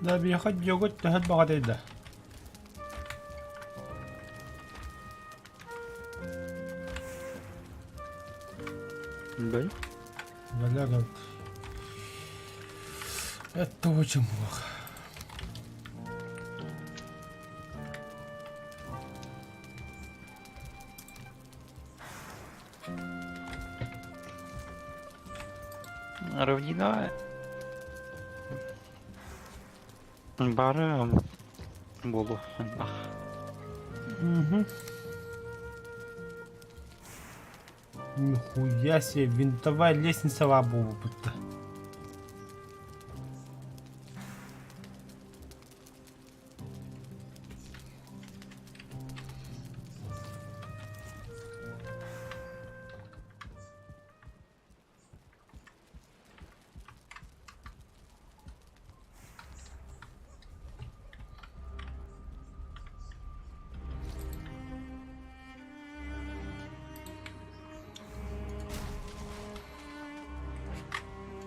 ده بياخد يوجد تهد بغداد ده. Бай. Валягат. Это очень плохо. Равнина. Бара. Болу. Ах. Угу. Нихуя себе, винтовая лестница в обувь будто.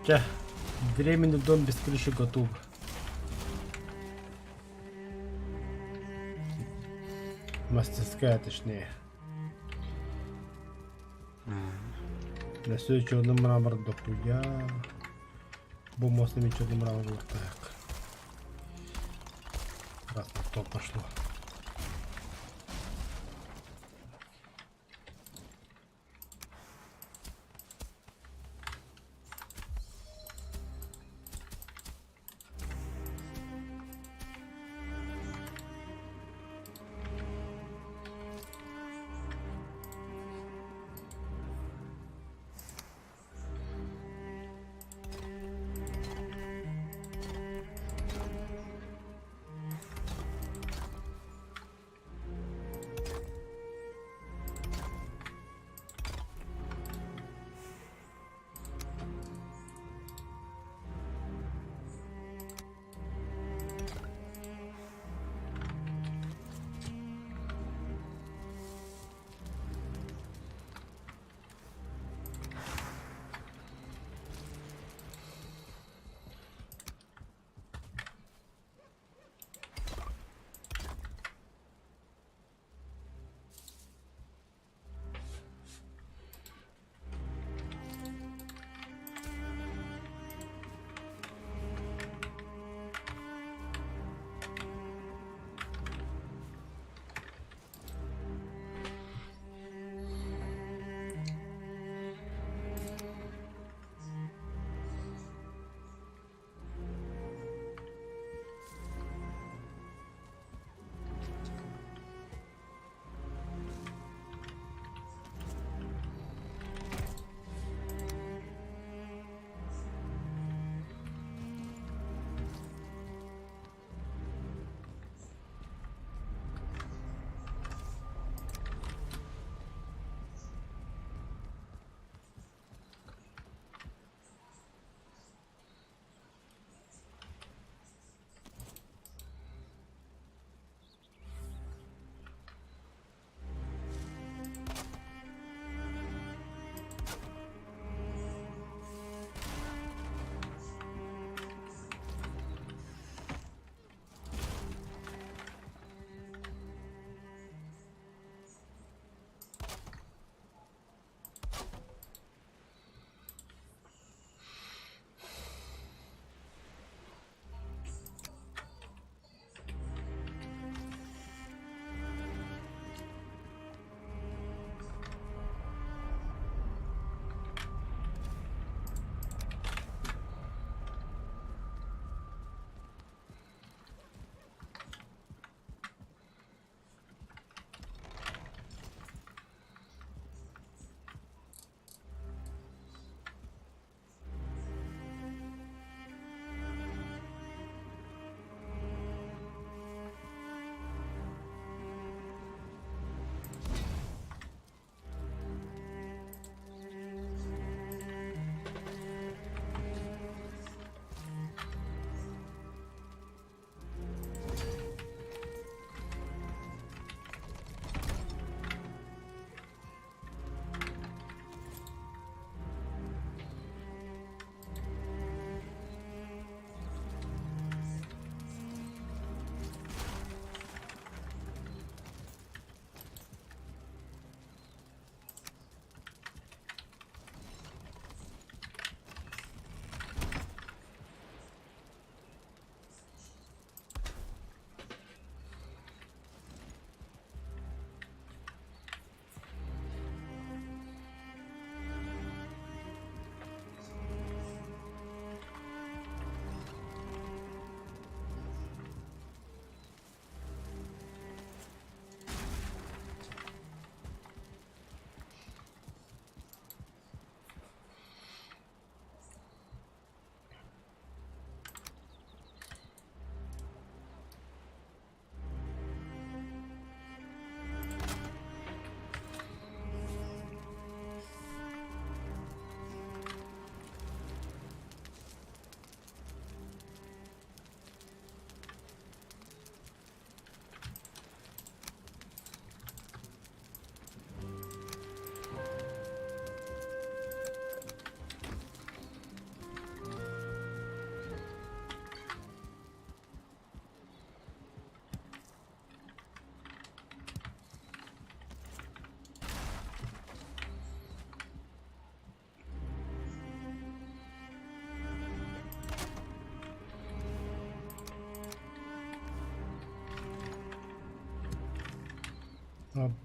Тя, временный дом без крыши готов. Мастерская, точнее. На все черный мрамор дохуя. Бумосными черным мрамором. Так. Раз на то пошло.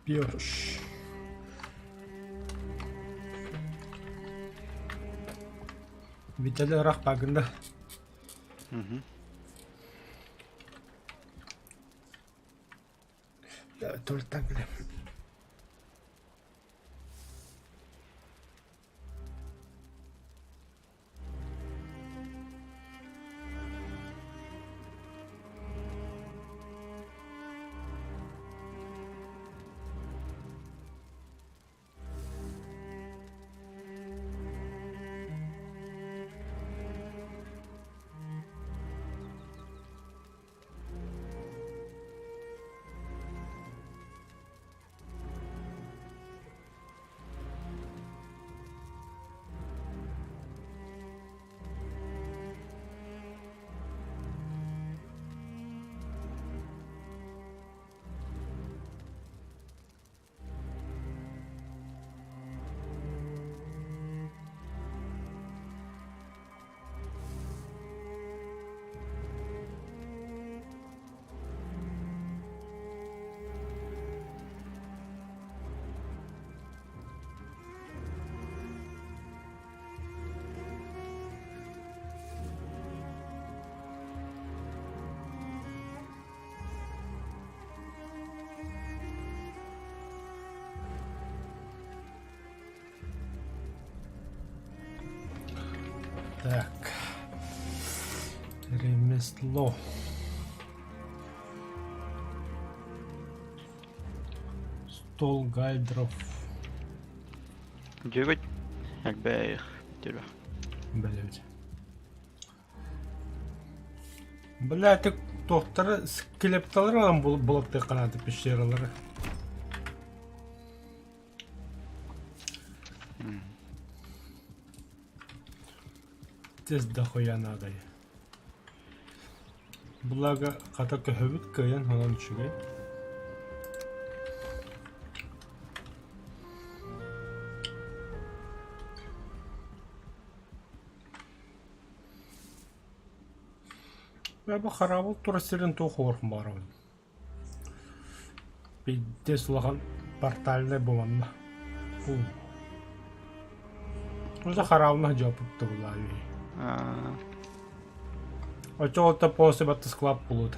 Бьешь. Виталий рах багында. Мгм. Да, только так ли. Так. Ремесло. Стол гайдров. 9. Якби я їх втірю. Блять. Блять, ты доктор скелепталардан булып канаты пещералары. Тез дохуя надо. Благо ката көһөбүт кыян ханан чүгэй. Я бы харабыл турастерин тухор барым. Бидде сулаган портальный буланна. Уже харабына жопутту булави. Очоолта после батты склап булут.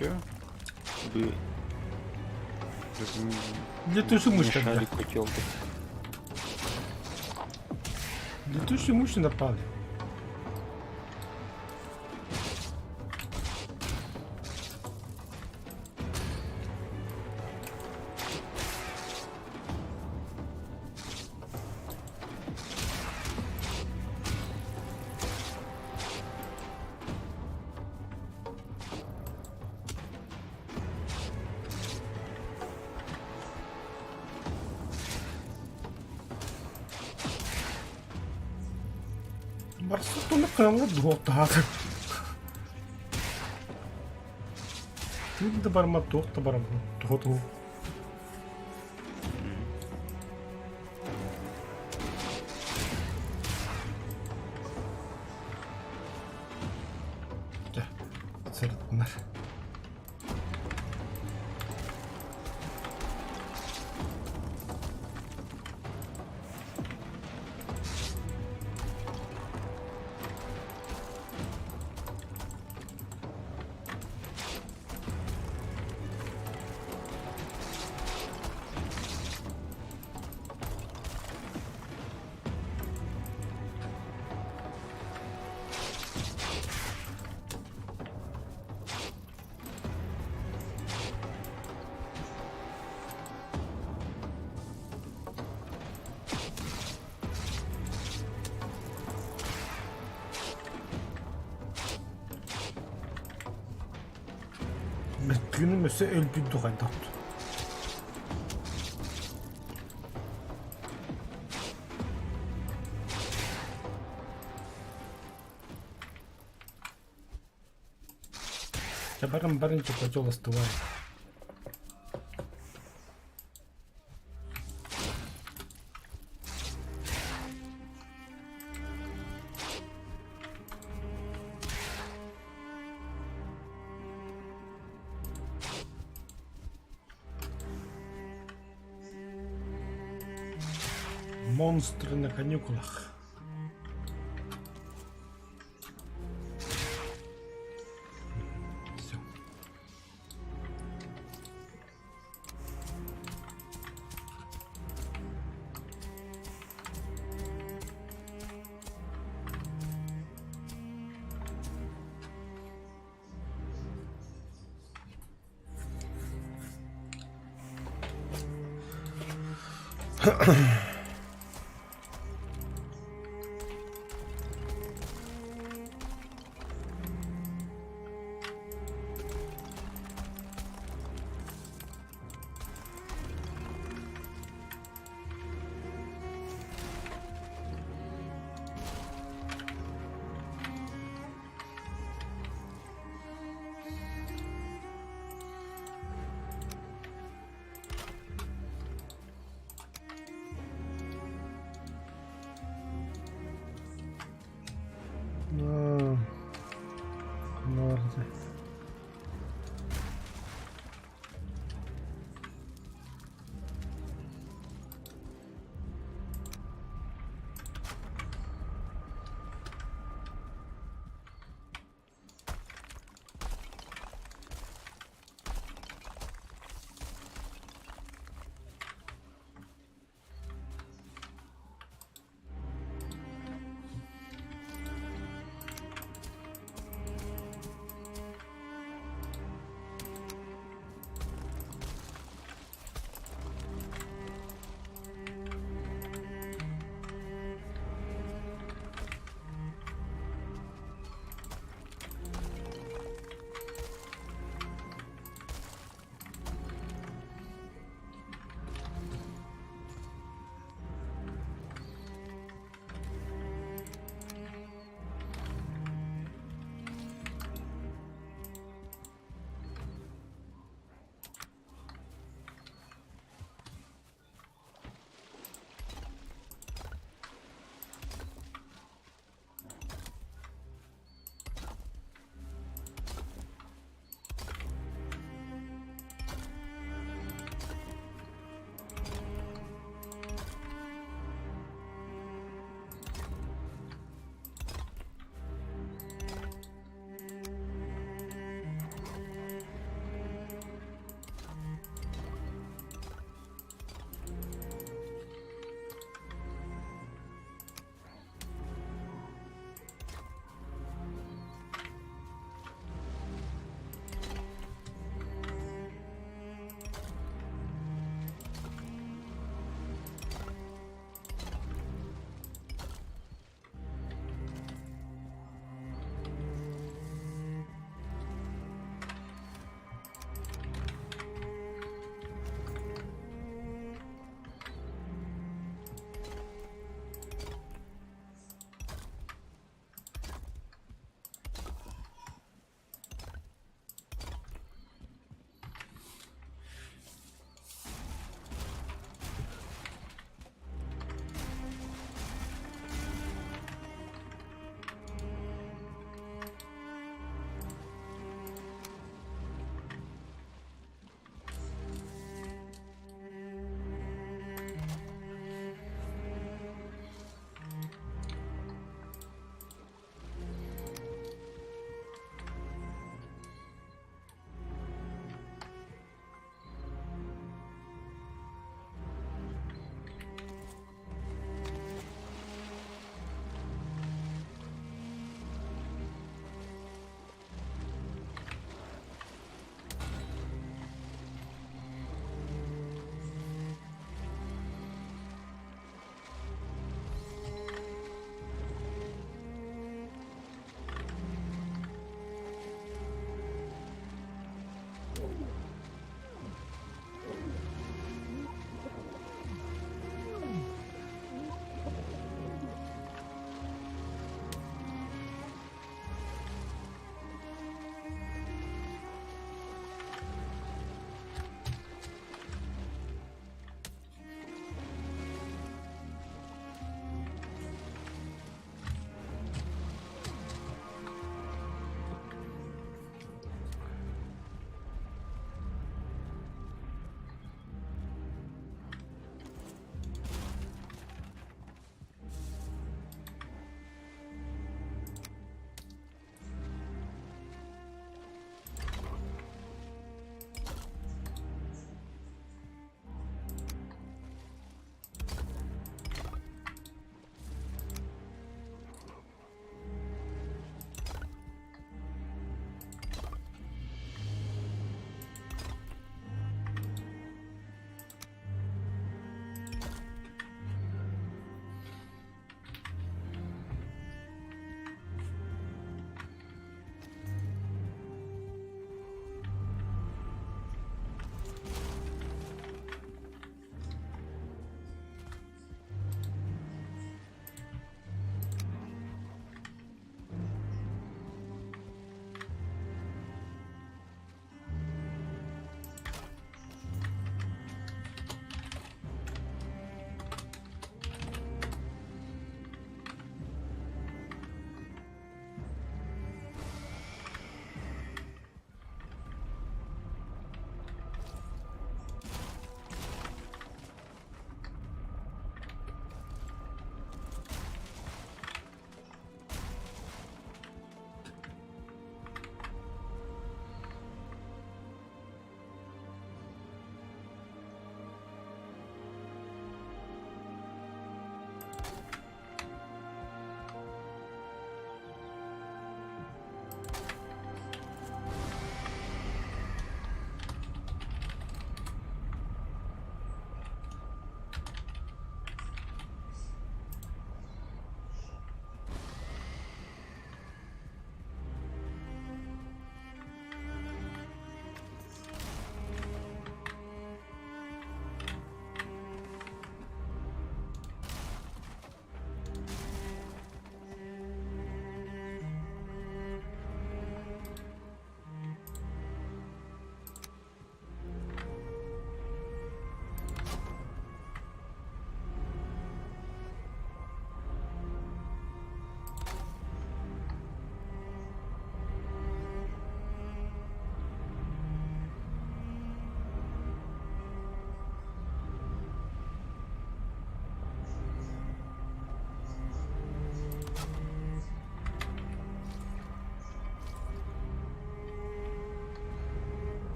Чё? Бы... Летучие мыши тогда. Мешали хотел бы. Летучие мыши напали. Барсуку накрыло доктор. Ты добарматух, добарматух. Сыртнар. Günümüzde öldürdük adam. Барынча котел остывает. Монстры на каникулах. Всё.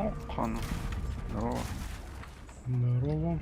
О, хану. Здорово. Здорово.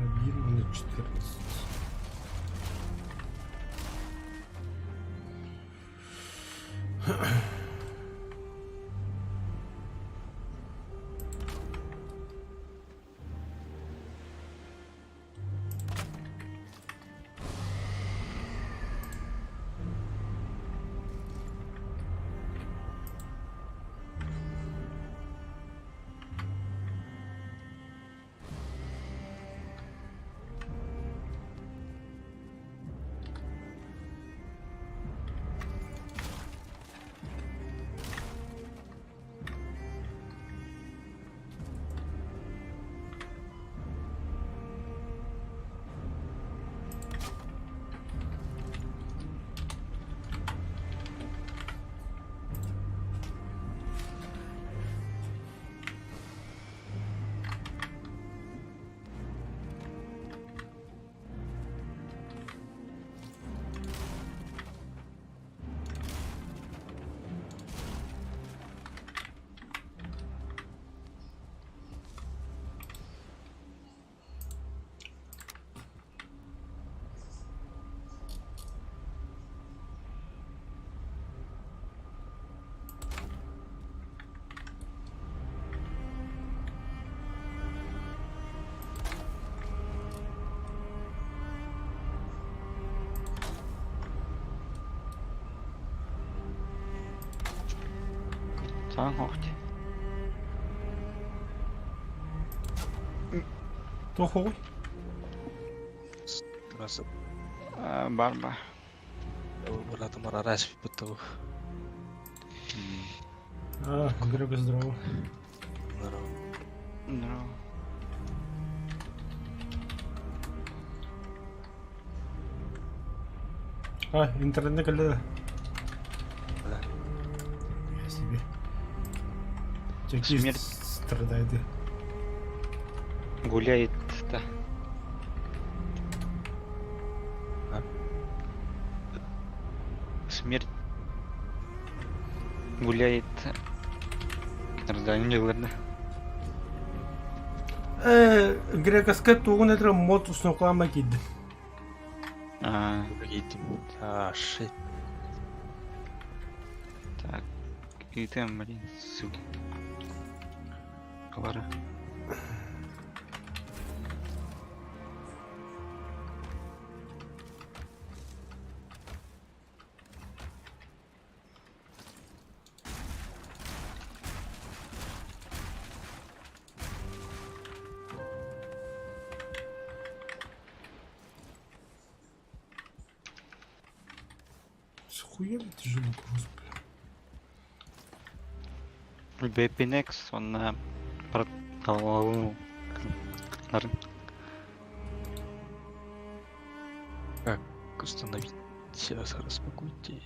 Один на 14. Цаангохти. Тохой. Termasuk Барба. beberapa mararas betul. Грега, здорово. Здорово. Здорово. Интернет коллега. Да. Я себе. Чеки Смерть. страдает. Гуляет, да. А? Смерть гуляет. Разданило. Грега, скажи, tu ne trebuie motus no klama kid. Begitu. Ah, shit. Так. И там, блин, сука. Ковара. Схуяли тяжело, господи. Бепинекс, он на... Как установить? Сейчас распакуйте.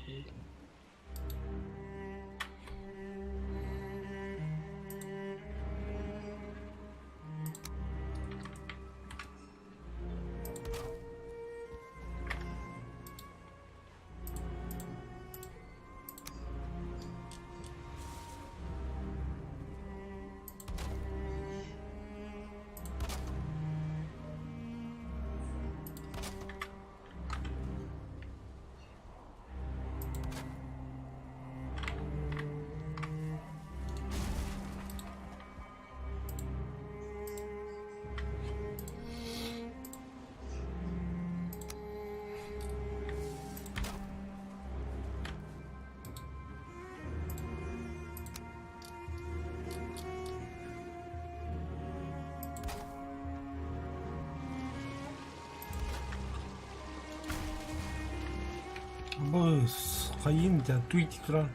Бос, хайын да tweet туран.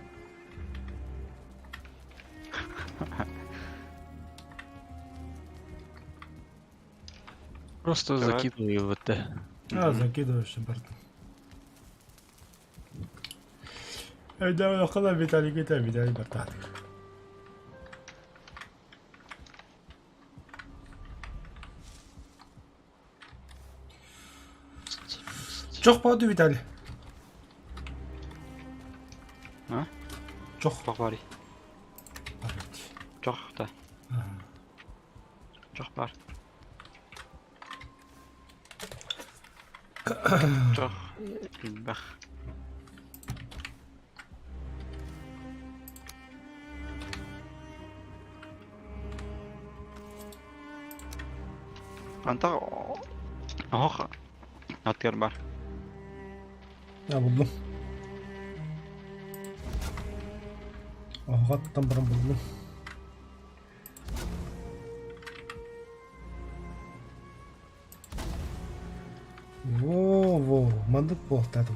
Просто Давай. закидываю в ВТ. Закидываешь обратно. Да, когда Виталий Гита, Виталий Бартан. Çok pahalı Vitaly. Ha? Çok. Çok var. Evet. Çok da. Aha. Çok var. Çok. Bak. Anta oh atıyor var. Ya buldum. Hakikaten ben buldum. Во, мандык болуп атат.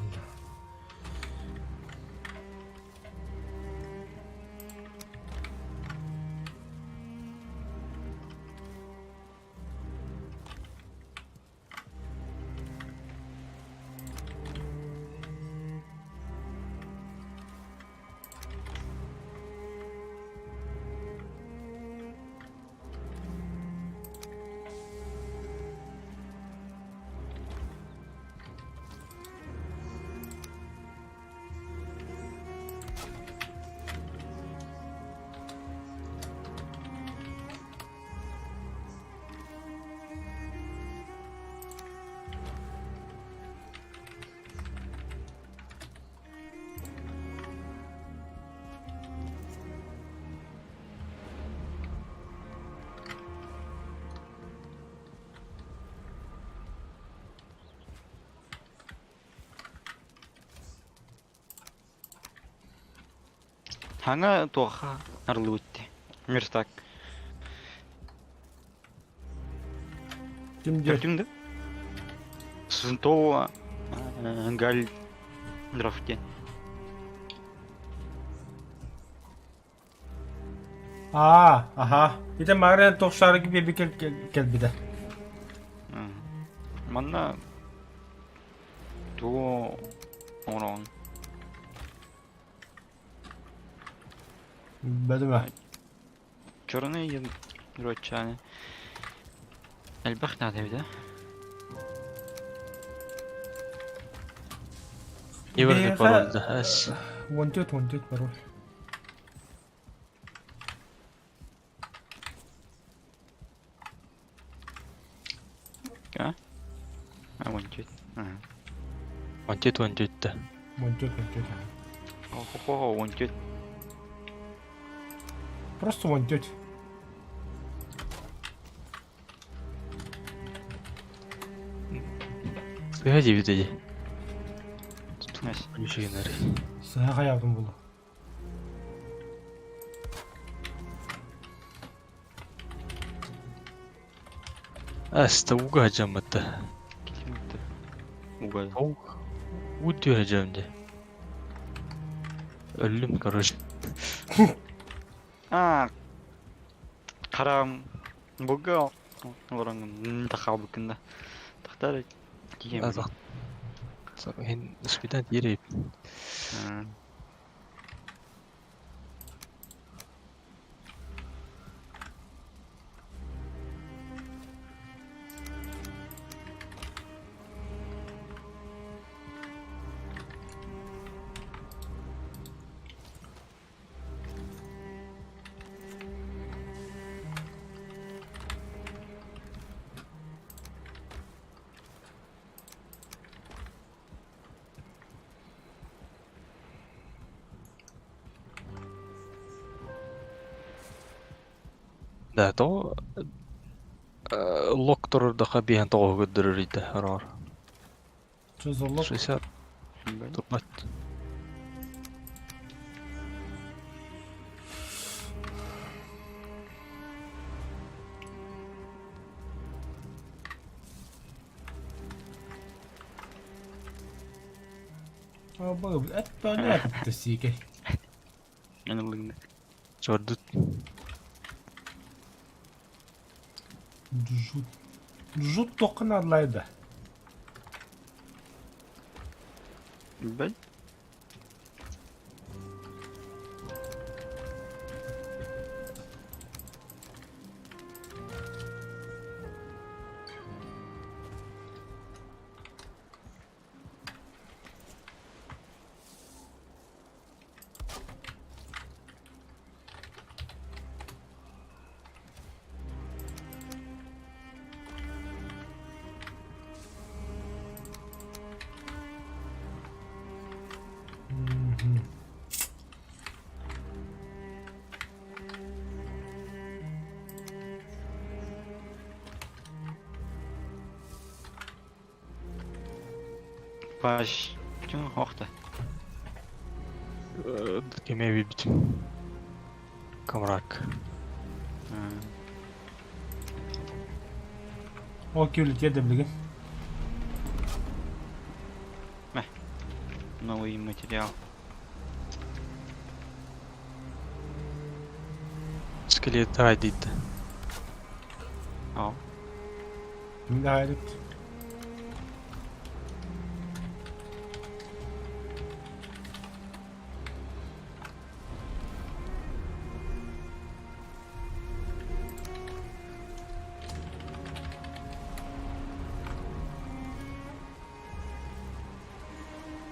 Hangi tuha arlutti? Mirstak. Şimdi Gördün Sizin tuha gal drafti. aha. Bir de mağaranın tokşarı gibi bir gel bir de. Manna tuha oran. Bedime. Körüne yıl roçane. Elbak nerede bir de? Yıvırdı parolda. As. Wanted parol. Ha? Ha, wanted. Wanted wanted de. Wanted. Oh, wanted. Просто wanted. Hadi bir de. Neyse. Bir şey nere. Sana hayatım bunu. As tavuk hacamadı. Kesinlikle. Ugal. Tavuk. Bu diyor hacamdı. Öldüm kardeşim. Karam. Buga. Orang takabukunda. Taktar. Diyeyim. Azak. Hen eskiden yere. Да, то локтор да хабихан тоого гөдөрөйдө арар. Çözüldü. 60 турбат. Bak et böyle yaptı sike. Yanılığında. Жордут. Жут. Жут тоқын адлайды. Білбей. Баш. Чың хоқты. Кеме бит. Камрак. О, кеулетеді білген. Новый материал. Скелет айдит. Ау. Кімді айдет?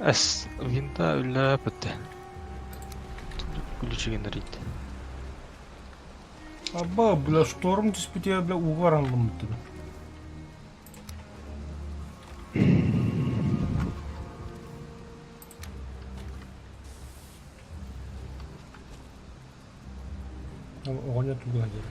Әс винда үлләп бітті. Күлічеген рейд. Аба, бля, шторм диспутия, бля, уғаранлым тұр. Оғаня тұлға деді.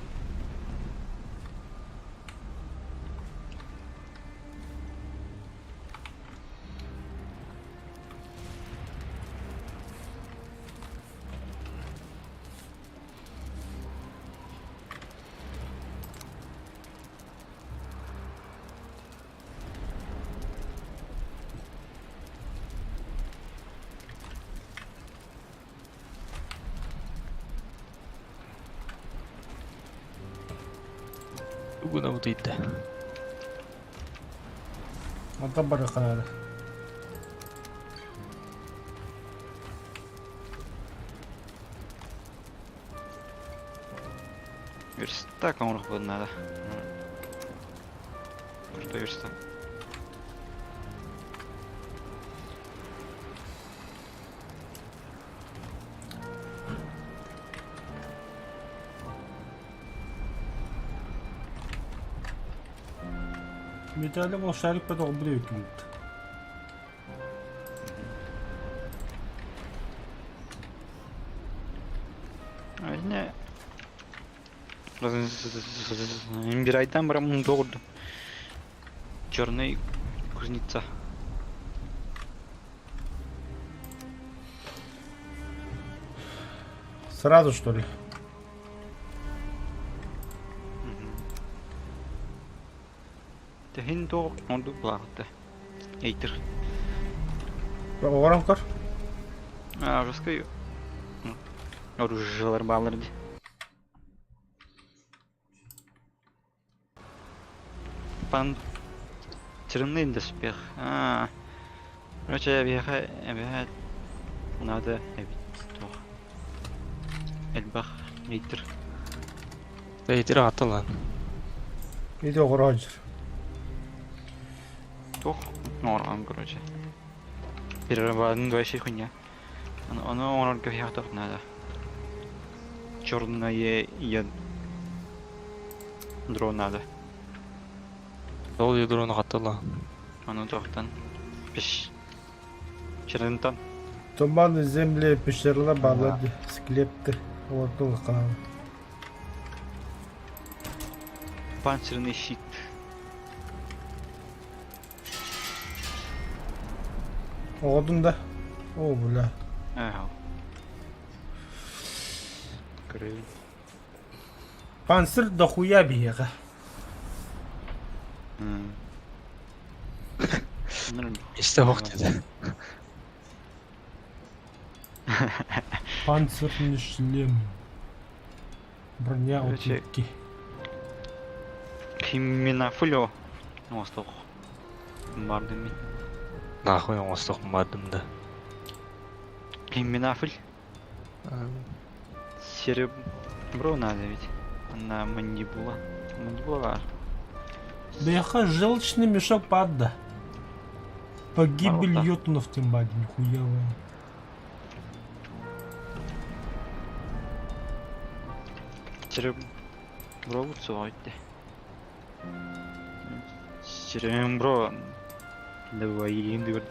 Бүгін ауытыйды. Ата бары қанады. Верстак он было надо. Что верстак? Металлі бұл шарик пәді біреу келді. Не. Bir aydan beri bunu doğurdu. Черный кузнеца. Сразу, что ли? Тахин doğ onu bağladı. Eğitir. Оғарам қар? Раскаю. Оружиялар bağlardı. Пан черный доспех. Короче, я надо Эльбах, Эйтер. Эйтер аты lan. Еде оғарам жүр. Тох, норган, короче. Перерывадан вообще хуйня. Оно он говорит, надо. Черное и дрон надо. Ол ядроны аты lan. Оно тохтан. Пиш. Чернентан. Туман земле пещерла bağladı. Склепті. Ортуға қанады. Панцирный щит. Оғадым да. О, бля. Ага. Крыль. Панцир дохуя бега. İşte bak dedi. Панцирный шлем. Броня Короче, утки. Именно фулё. Оңостық барды мен. Нахуй оңостық мадымда. Криминафиль. Серебро надо ведь. На мандибула. Мандибула бар. Бляха, желчный мешок падда. Погибель Мало-то. йотунов тем бади, нихуевая. Серебро утсугайтты. Серебро. Давай елендер.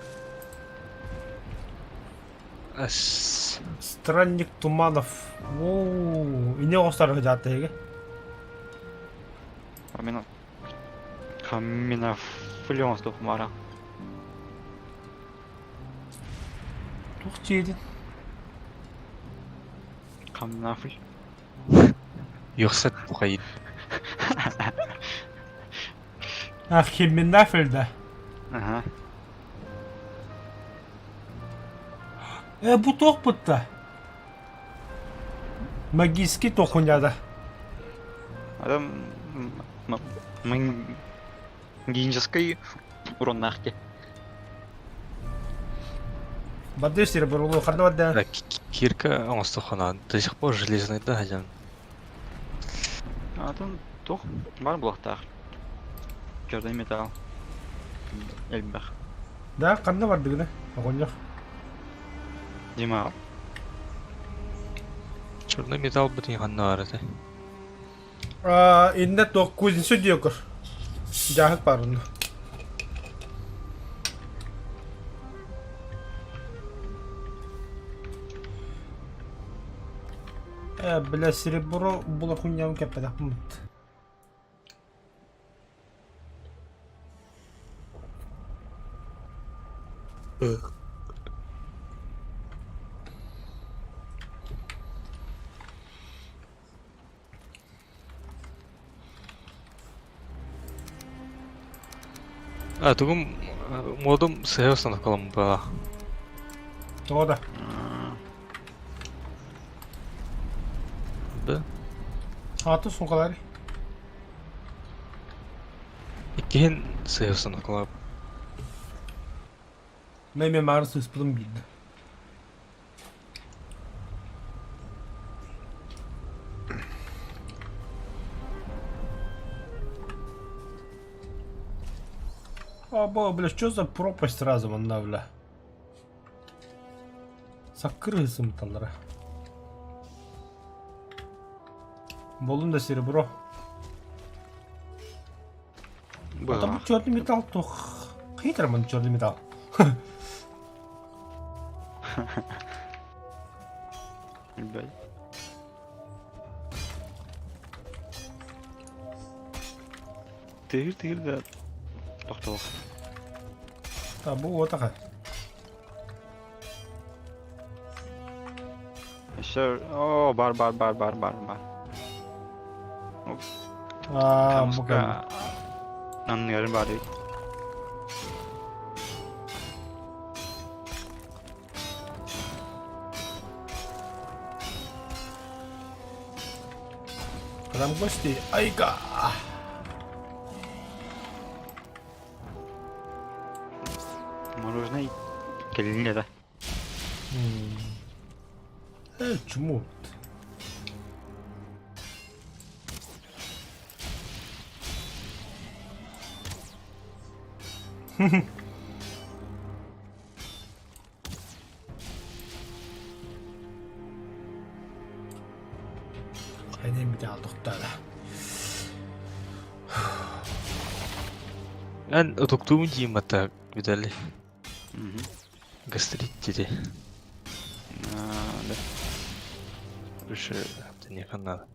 Әс. Странник туманов. Ооо, и не остарга жатты еге. Каминафиль оңостық бара. Тух чейдин. Каминафиль. Юқсат бұқайын. А, хеминафельда. Ага. Bu tok butta. Magiski tokunyada. Адам магический урон нахки. Бады серебролу харнавада. Кирка оңостық она до сих пор железный да, хәзер. Атын тох бар блоктар. Черный металл. Эльбах. Да, қанда бар дегені. Огоньяқ. Дима. Черный металл бітін қанна бар еді. Инде 9-ші дүйекір. Жағық бар оны. Бля, серебро бұл хуйням кепеді. Түгім модым сәйвастан қалым бала. Тоғада. Бі? Аты сұңқалары. Еккен сәйвастан қалым. Мен мағырсы ұспыдым білді. Бля, что за пропасть сразу вон, бля? Сакрысым талдыра. Болун да серебро. А там черный металл, то хитрый черный металл. Блядь. Тыгыр да. Тоқтау. Бұл отаға. О, бар. Мұқа. Нанның ярым бар дейді. Қадам гости. Айга. Мороженое келіне да. Чмут. Қайнен біте алдықтады. Ән ұтықтуым дейім ата видали. Гастрит dedi. Да. Уже это не надо.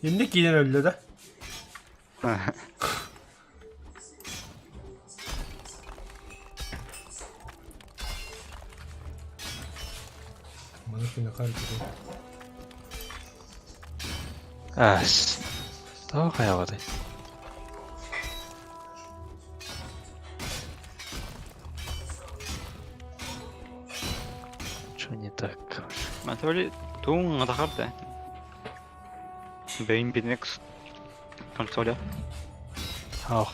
Енді кейден өлді да? Мұны күні қар көреді. Әс. Тағы қаяғады. Чо? Что не так? ما تقولي تون دخلت بين بينكس консоля. Ах.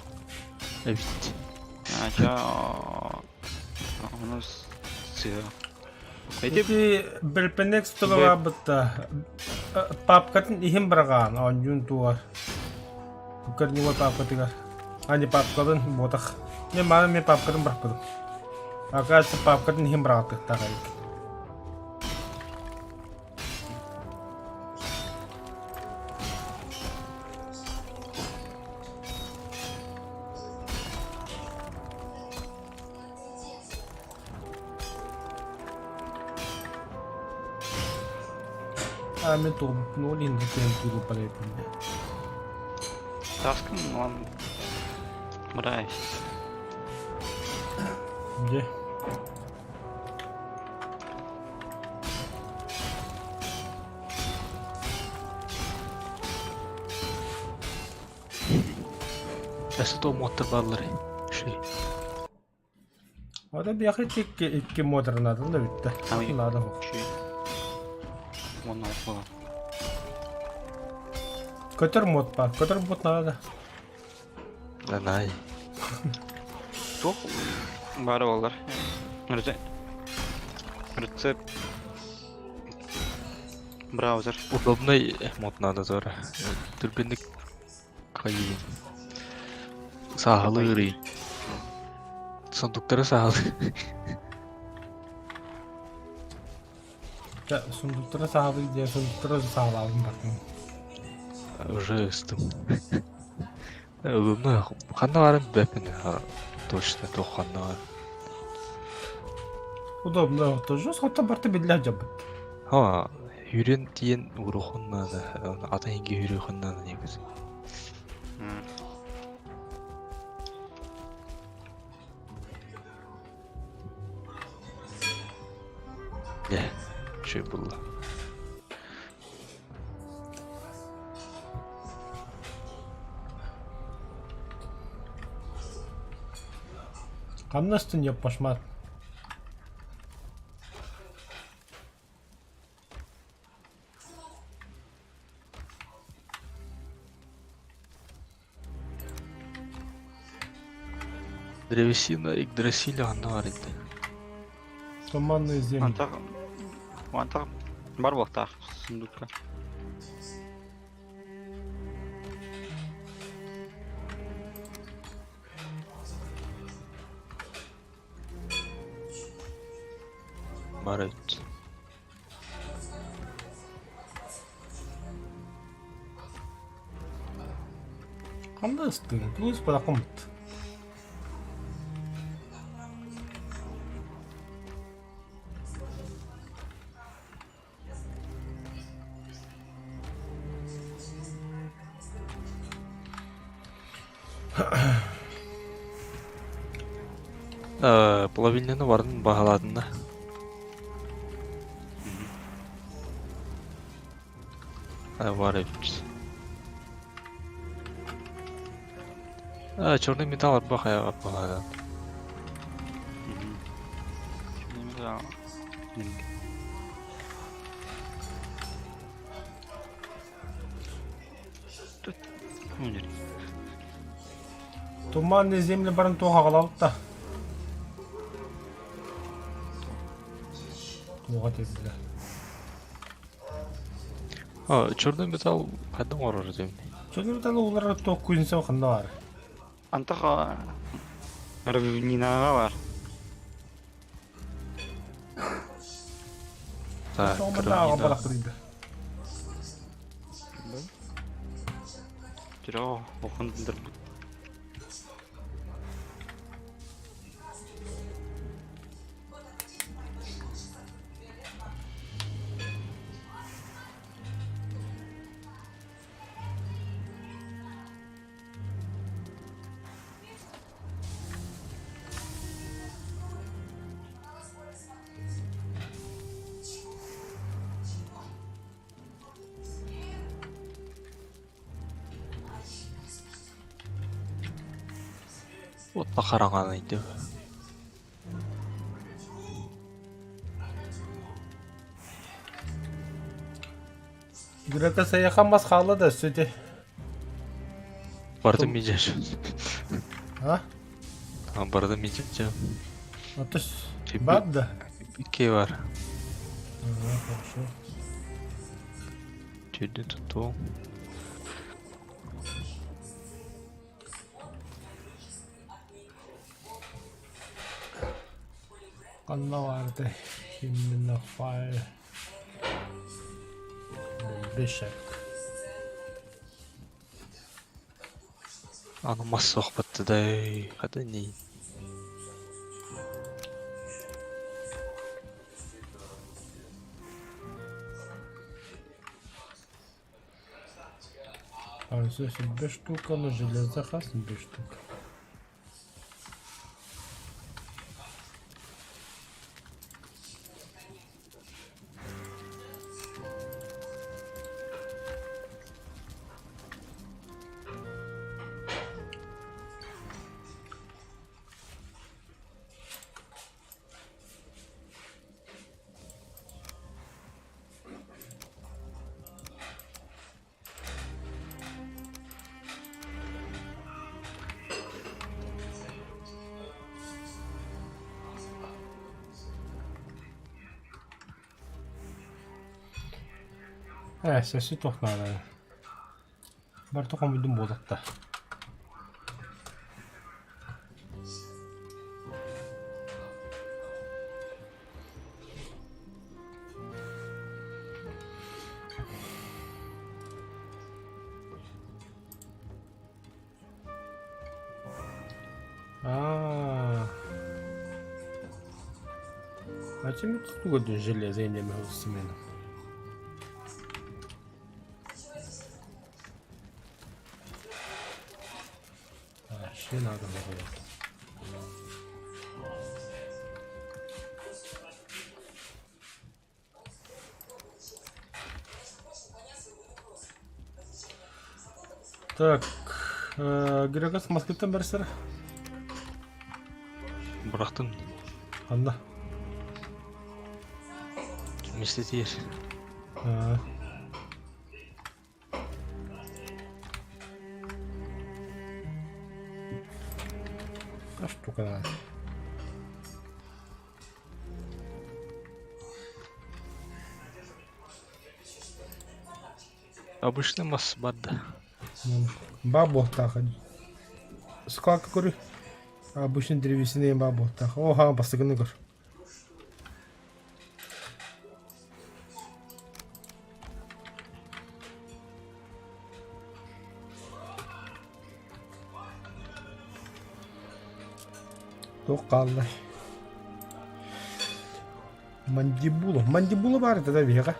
Эвит. У нас все. Эти Белпенекс туга бутта папкатын ихим барган онжун туга. Көрнүгө папкатыга. Ани папкатын ботах. Мен папкатын барпадым. Акацы папкатын ихим баргатты тагай. Мен тугу нолин ден тугу парепин. Таскан он мразь. Где? Бәсі то мотор баллары. Шей. Ада бияхы тек икки мотор надо да битте. Ами. Надо. Чүй. Он около. Көтөр мод па. Көтөр мод надо. Анай. Тух бары олар. Рецепт. Браузер. Удобный мод надо тоже. Турбинник кайын. Сахалы ырый. Сондуктары сахалы. Да, сундуктары сахалы где сундуктары сахалалым бартын. Уже ыстым. Удобный. Ханна барын бәпін. Точно тоққанна бар. Удобно. Тоже сотта барты билля жабыт. Ха, үйрен тиен урухунна да. Ата енге үйрехунна да негізі. Не, şey buldu. Камнастын еп пашмат. Древесина Игдрасиля ана бар еді. Туманные земли. Вантақ бар болтақ сундукка. Бар еді. Камнастын. Туыз парақымыт. Плавильнені бардың бағаладың да. Бар еді. Черный металл бақая бағаладың. Туманные земли барын туға қалауыт та. Туға тезілі. Черный металл қайдан орыр деймін. Чөзін өтәлі оларға тоқ көзінсе қында бар. Антақ равнинаға бар. Тоғымында аға балақты дейді. Жүр оқындыр. Отқа қараған айды. Грека саяхамас қалады сөйте. Барды мен жаш. А? Барды мен жаш. Атыс Типа- бар да? Икке бар. Ага, хорошо. Жерден тұту. Қанна барды. Именно файл. Бешек. Аны мас соқпатты дай. Қада не? А все 2 штука, но железо хас 2 штука. Сәсі тоқтады. Бар тоқам үйдің болдықта. А чем это туго железо и не могу с семейным? Şey надо было. Так, Грегас Москвитен берсер. Бұрақтың Анда. жұмысты тиер. Штука надо. Обычный мас барды. Бабу так. Сколько куры? Обычный древесный бабу так. Оха, постыгны кур. Тоқаллай. Мандибула. Мандибула бар еді да веға.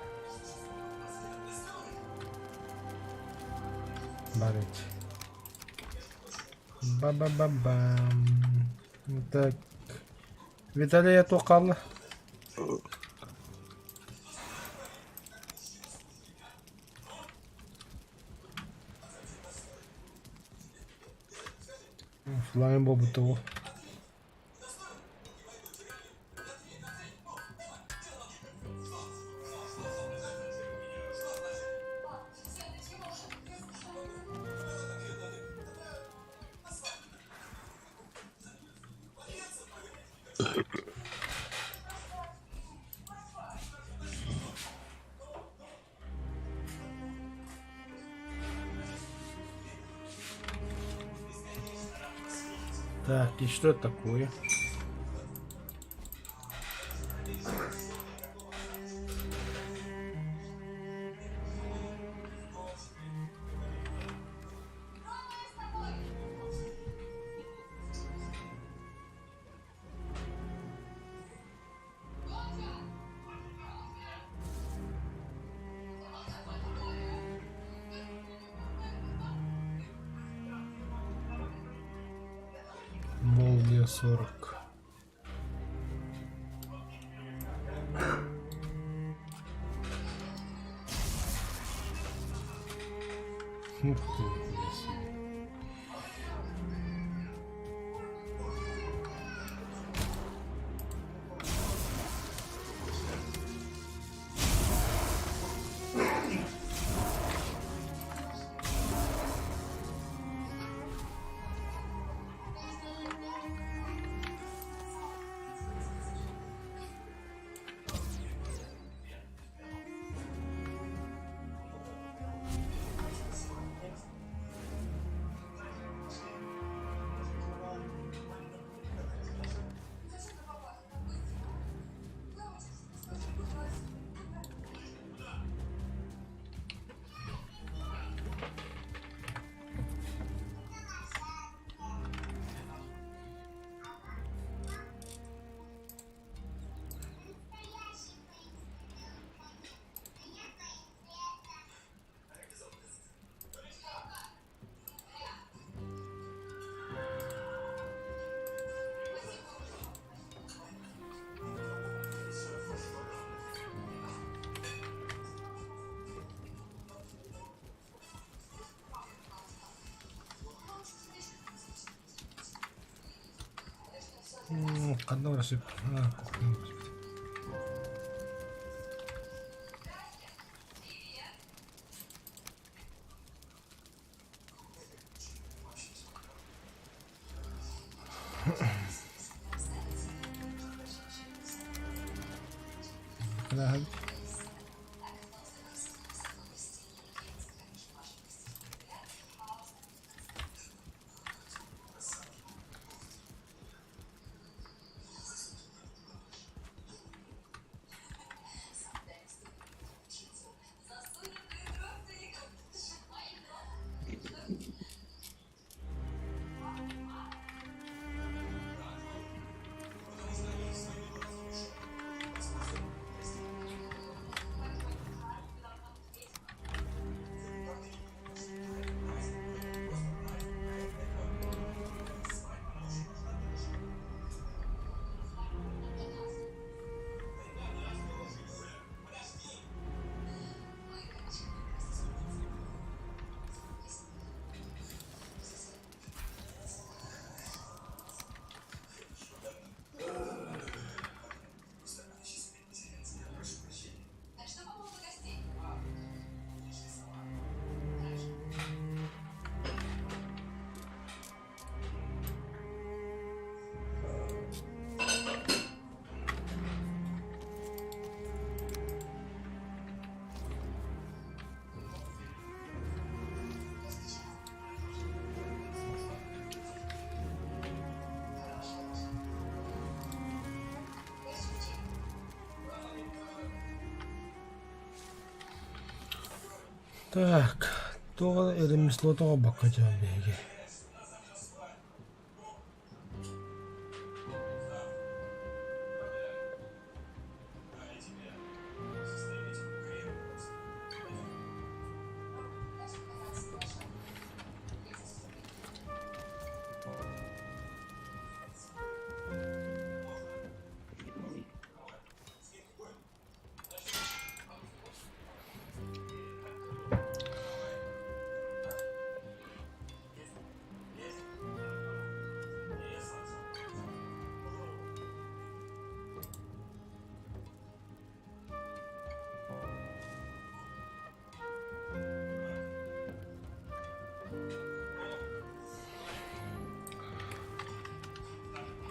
Бар еді. Ба-ба-ба-бам. Так. Виталия тоқалла. Флайм бобу того. Так, и что это такое? Молния 40. Ух ты, нифига себе. одного раз на кухню. Да. Так, то ремесло того бакатяги.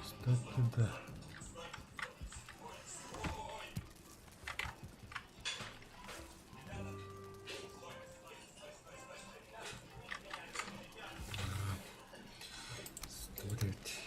Кстати, да. Створить.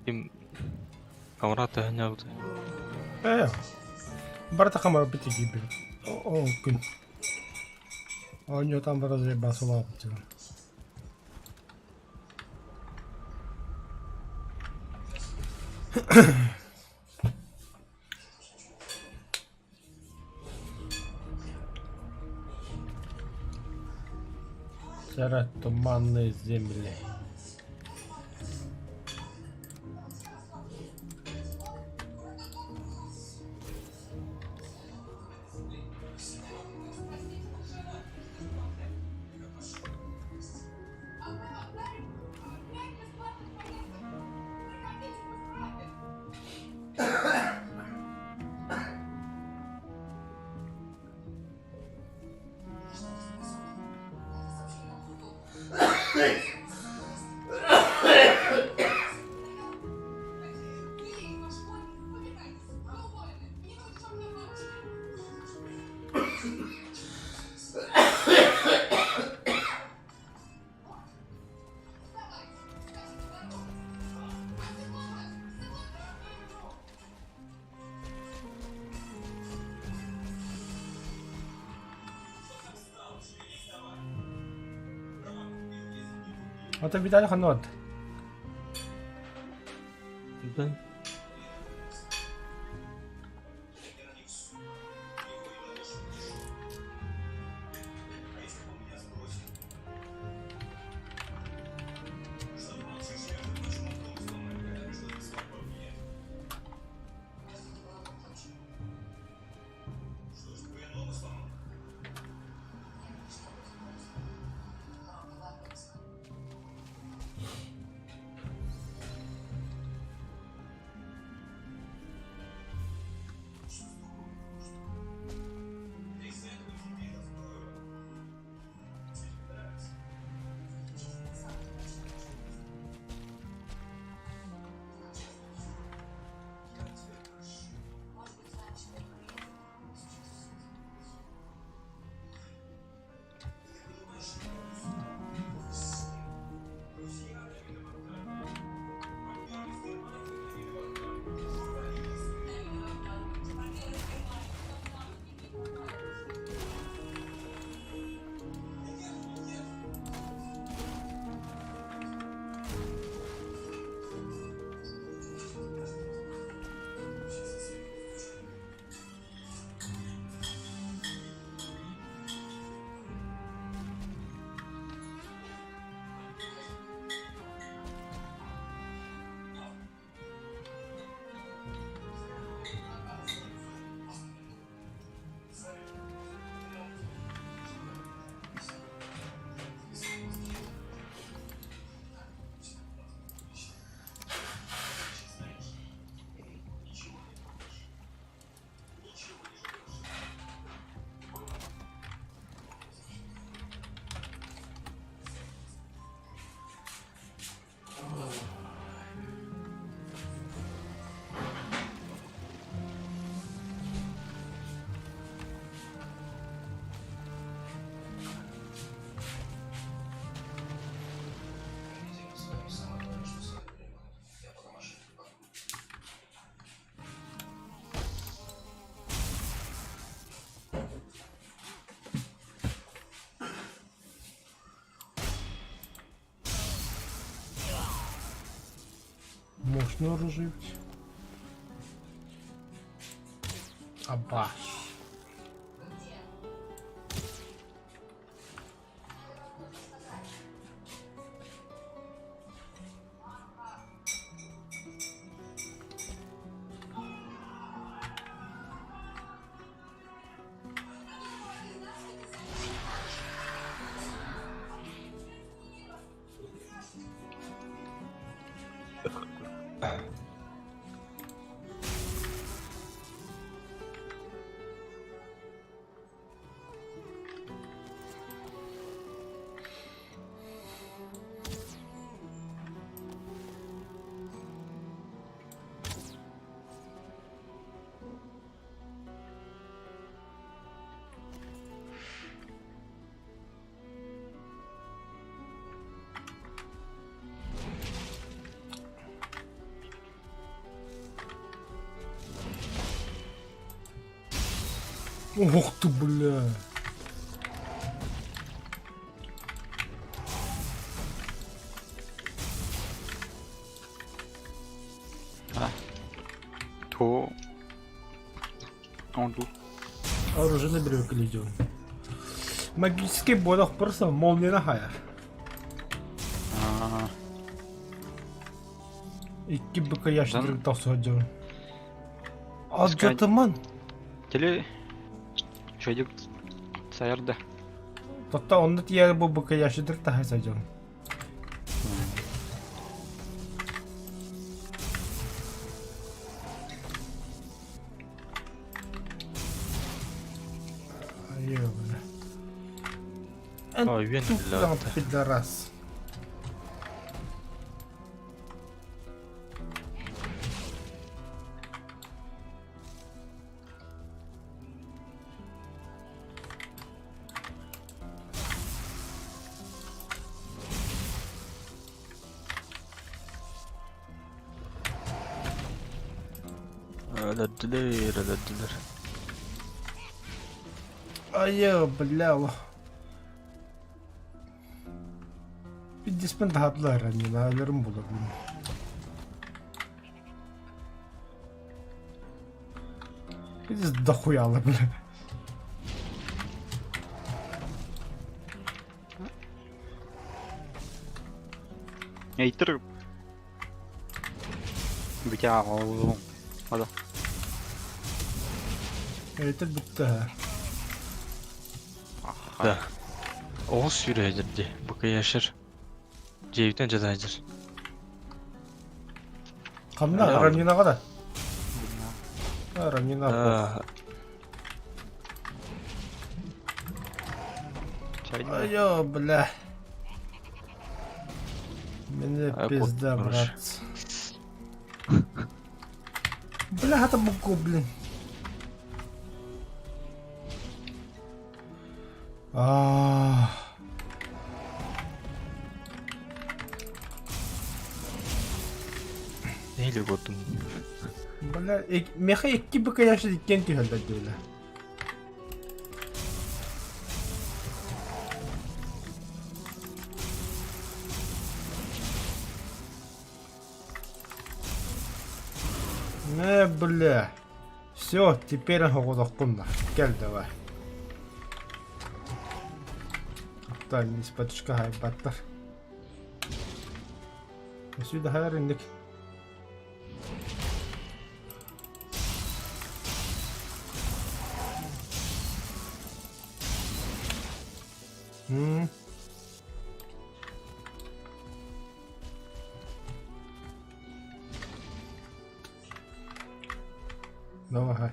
Им камерата ханяуд. Брата камера битиги. О, кин. А у него там разъебался лапти. Сера туманные земли. Ата Виталий ханот. Да. Можно оружие. Абаш. Ух ты, бля. То... Он тут. Оружие на берег идем. Магический бодах просто молния на хая. İki bıka yaşlılık tası hocam. Az Скань. jatımın. Теле... Çocuk sayardı. Tatta onda diğer bu bıka yaşlılık daha hocam. Ayo bana. Ой, вен Tuklan лёд. pidaras. Öldüler. Ayo bля. Dispin tahatlar hani nelerim bulur. Biz de huyalım. Eğitir. Bir ya oğlum. Hadi. Evet bitti ha. Да. Оғыз сүйрейдірде. Бұқы яшыр. Жейбітен жадайдыр. Kanna Öyle Ramina kadar. Ramina. Çay Ayo bля. Мне А, пизда, вот, брат. Бля, это был гоблин. Нейлі көрдің? Бля, меха екі бы, конечно, кен түйелді дейлі. Бля. Все, теперь он ходок Кель давай. Да, не спаточка хайбаттар. Сюда хайрындык. Давай.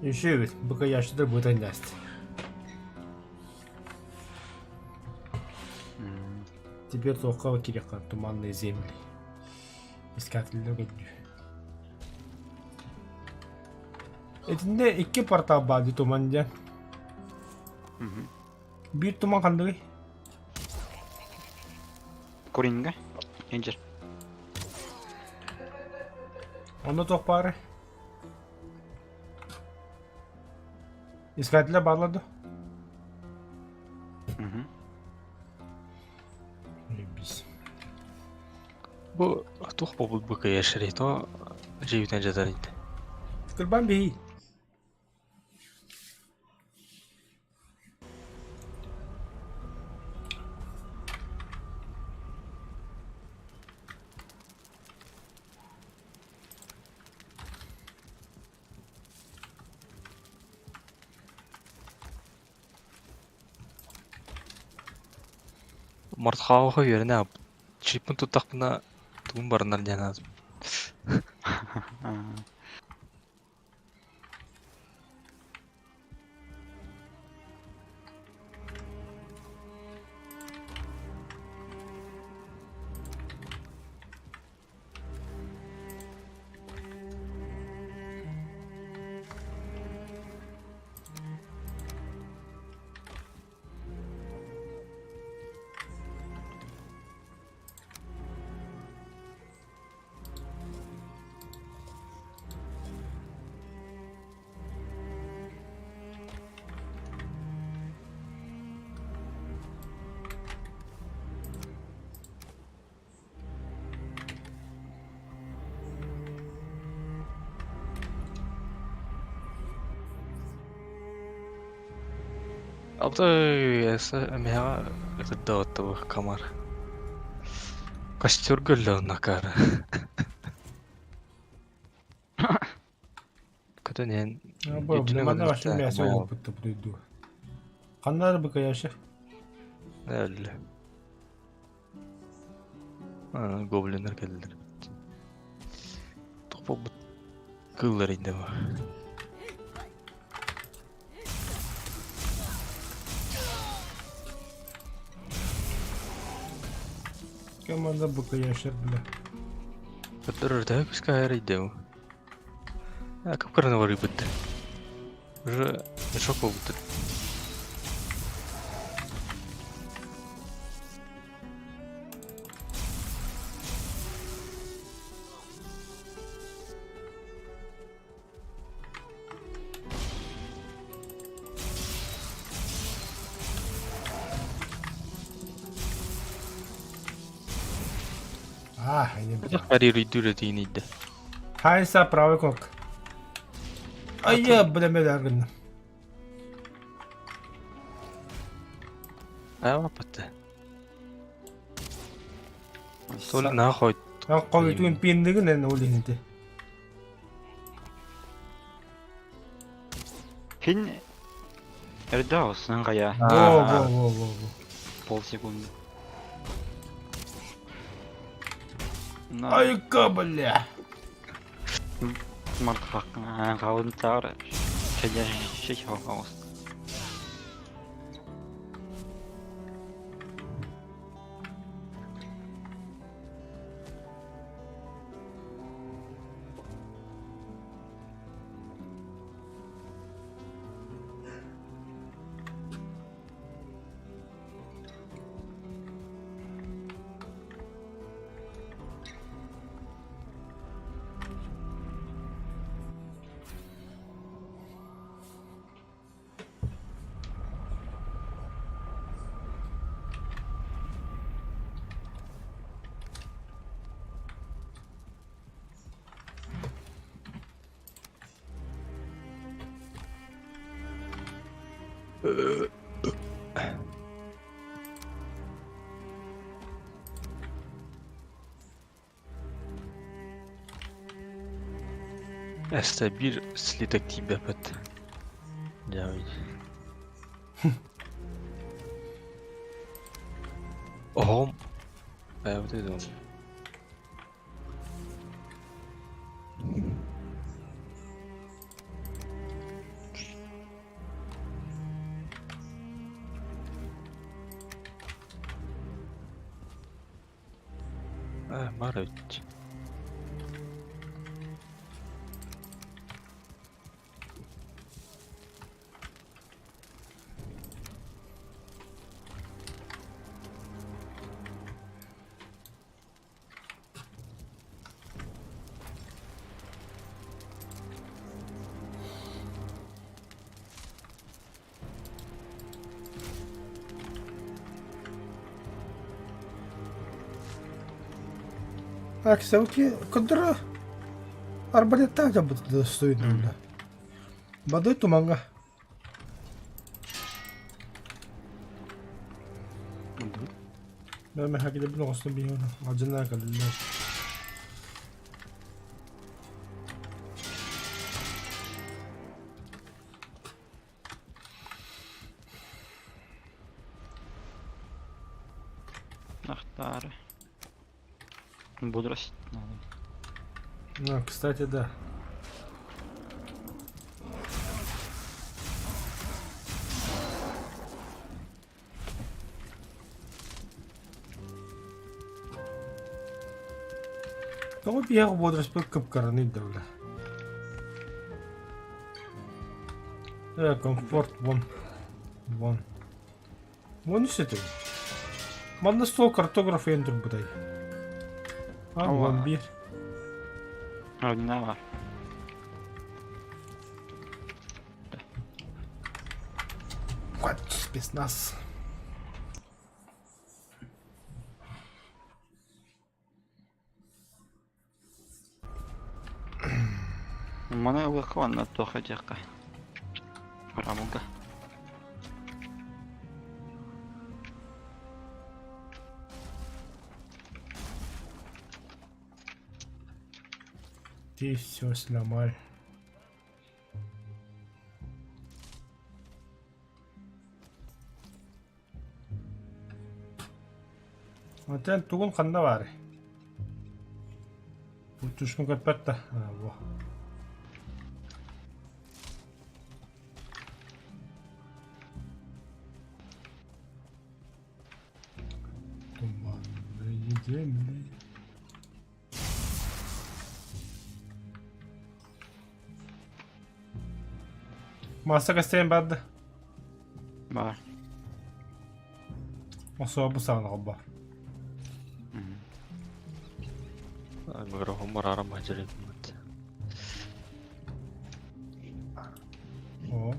Еще ведь, пока я что-то будет отнести. Теперь только Кириха, туманные земли. Искатели люди. Этінде iki портал бады туманда. Bir туман қандығы? Көрейінгі? Енжер. Оны тоқ бары. Искателер bağladı. Biz. Бұл тұқ бұл бұқы яшыр ето жейбітен жадайды. Kurban bir. Мартқауға веріне ап. Чипін тұттақпына тұғын барынар жаназым. Абда яса мега это оттого камар. Костер гөллө накара. Көтөнен. Bu ne başım yasa olup bitti bu. Kanlar bu kayaşı. Öyle. Goblinler geldiler. Topu bu kıllar indi var. команда БК яшер бля. Который да, пускай рейдем. А как корона рыбы-то? Уже мешок будто. Айне бля. Парируй дура дейнейді. Хайса правый кнопка. Айя білемедерген. А, апатты. Сол нахуй. Қой түген пендеген әне олегенде. Хин Эрдаус ыңғая Во. полсекунды. Айка бля. Мартфак аңғауын тағыры. Шәдер шек хауыз. Әсті бір слеток тебе пәт. Давай. Оғым. Вот это он. Марать. А, кстати, кудра арбалет так же будет стоить, бля. Бады туманга. Ben merak edebilirim aslında bir yana. Acınlar kalırlar. Нахтары. Бодрость надо. Ну, кстати, да. Кого бияғы бодрость бір көп қаранайды, бля. Комфорт, вон. Вон işte. Bana stol kartografı enter buday. Ha, Allah. вон bir. Ne var? Kaç, без нас. Mana ukawan to хачака. Парамуга. Ты все сломал. Антен тугун канда бар. Утушму капатта. Во. Туман. земли. Masa кастен барды. Бар. Особо саңа бар. Микрофон бар арам ажырып мат. О.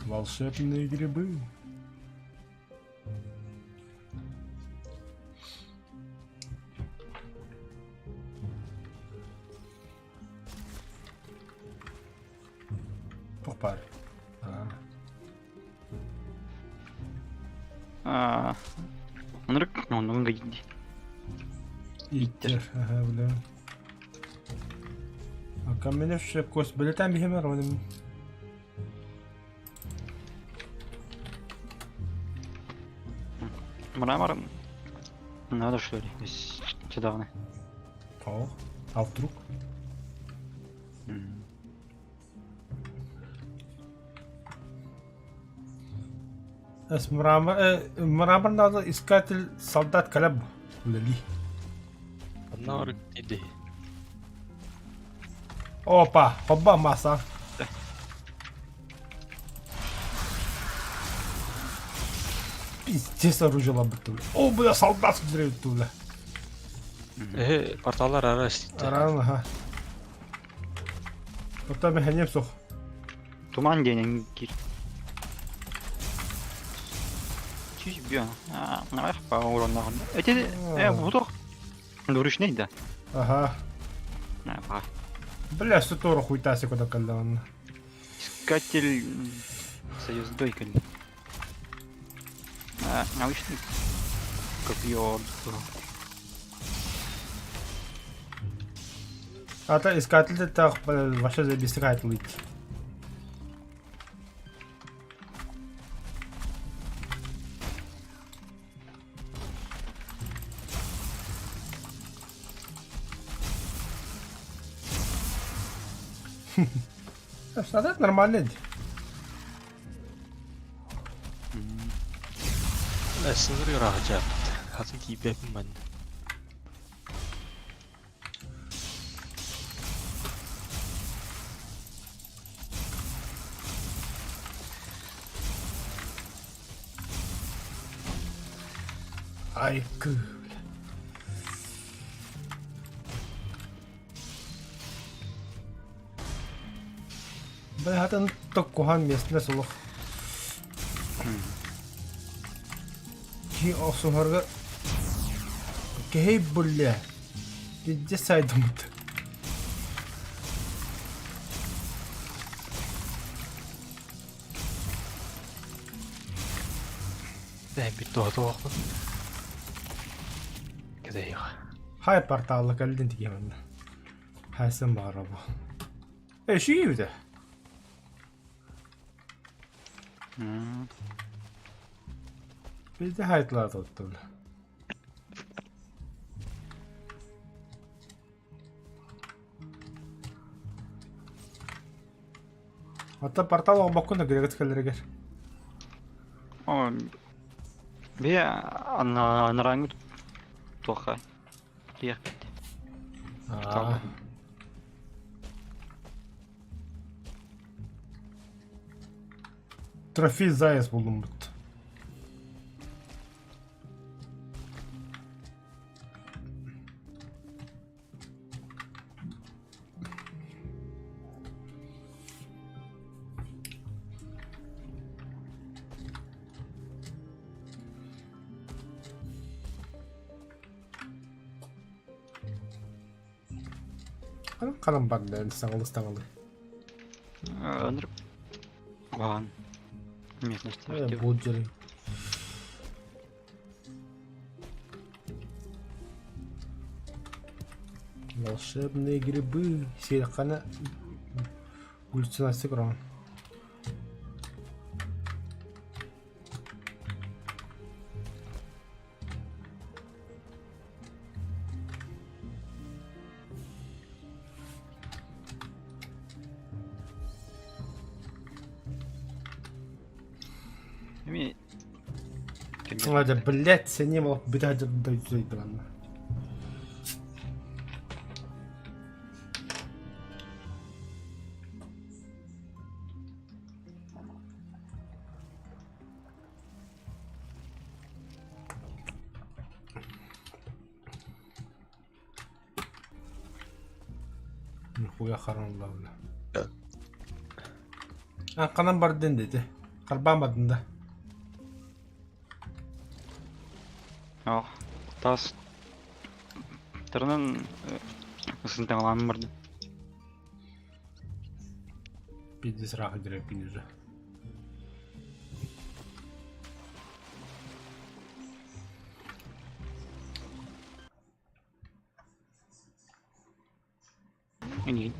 Волшебные грибы. Попар. Onları onun gitti. Иттер. Ага, бля. А ко мне в шепкость были там бегемероны. Мрамор. Надо что ли? Недавно. О. А вдруг? Мрамор надо искатель солдат Калеб. Лили. Анна орик иди. Опа, хоба масса. Пиздец оружие лабыту. О, бля, солдат взрывает туля. Порталдар ара істейді. Аран, ага. Потом я не псох. Туман денег гир. Чиж бьё. Наверх по урону. Эти вдох. Дуриш нейда. Ага. Ба. Бля, что то хуйтаси куда калдан. Искатель союз дойка. Научный. Копье. А то искатель так вообще забистрает лыть. Это нормально. Сınır rahatça. Hatı giyip yapayım ben. Ай, кы. Бля, это так кухан местный слух. Ки осухарга кей бля. Где сайдымыт? Ben bir doğdu oğlum. Gidelim. Хай порталы калден тигемэн. Хайсан барабо. Ши юуде. Bizde hayatlar tuttu. Hatta портал bakın грегат келерегер. О. Бе на рангу плохо. Ехать. Трофей заяц buldum bit. Kanım bak ben стангалы. Андрей. Ван. Местность. Буджери. Волшебные грибы. Сейркана. Галлюцинация гран. Ладно, блядь, сені мав бігати до цього. Нихуя харанлар бля. Канан бардын dedi. Карбамадын да. Ох, тас. Тырнын сын таңламын барды. Пиздец рахы дирек пинежі. İyi.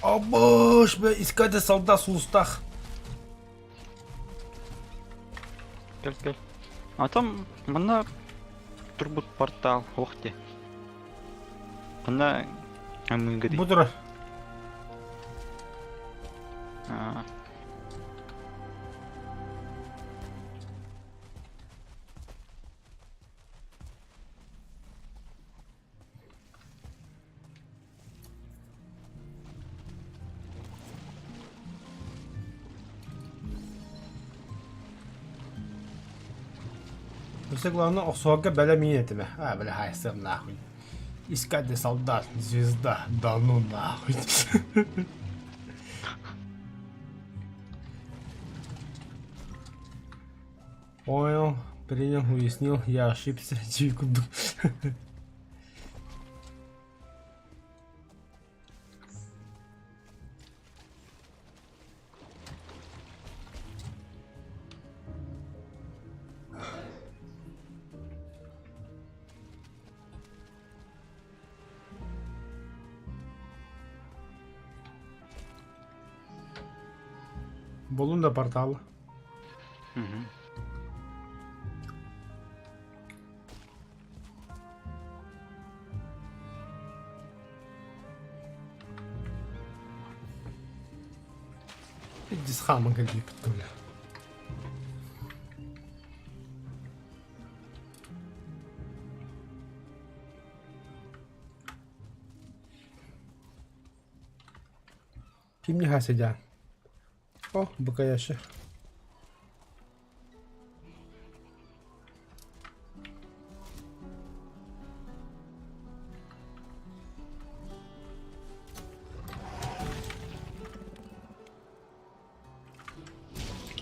Обош бе, искайте солдат с устах. Gel. Атам мына турбут портал охте. Мына амыгы. Будура. Все главное, осога бля минетами. А, бля, хайсем нахуй. Искать солдат, звезда, да ну нахуй. Понял, принял, уяснил, я ошибся, секунду. Болун да порталы. Иди с хамом какие подгуля. Kim niha sedihan? Oh, buka yaşı.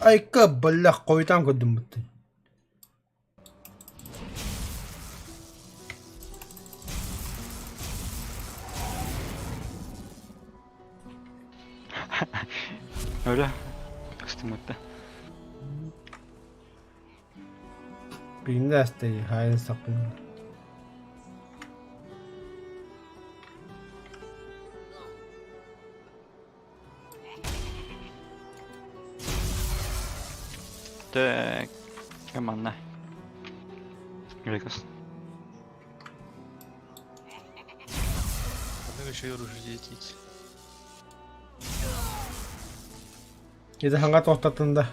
Ay kebelah koytan kodum betul. Öyle. Kıstım hatta. Birinde hastayı, hain saklanıyor. Так. Команда. Грекос. Однако еще и оружие детить. Yedi hangi tohtatında.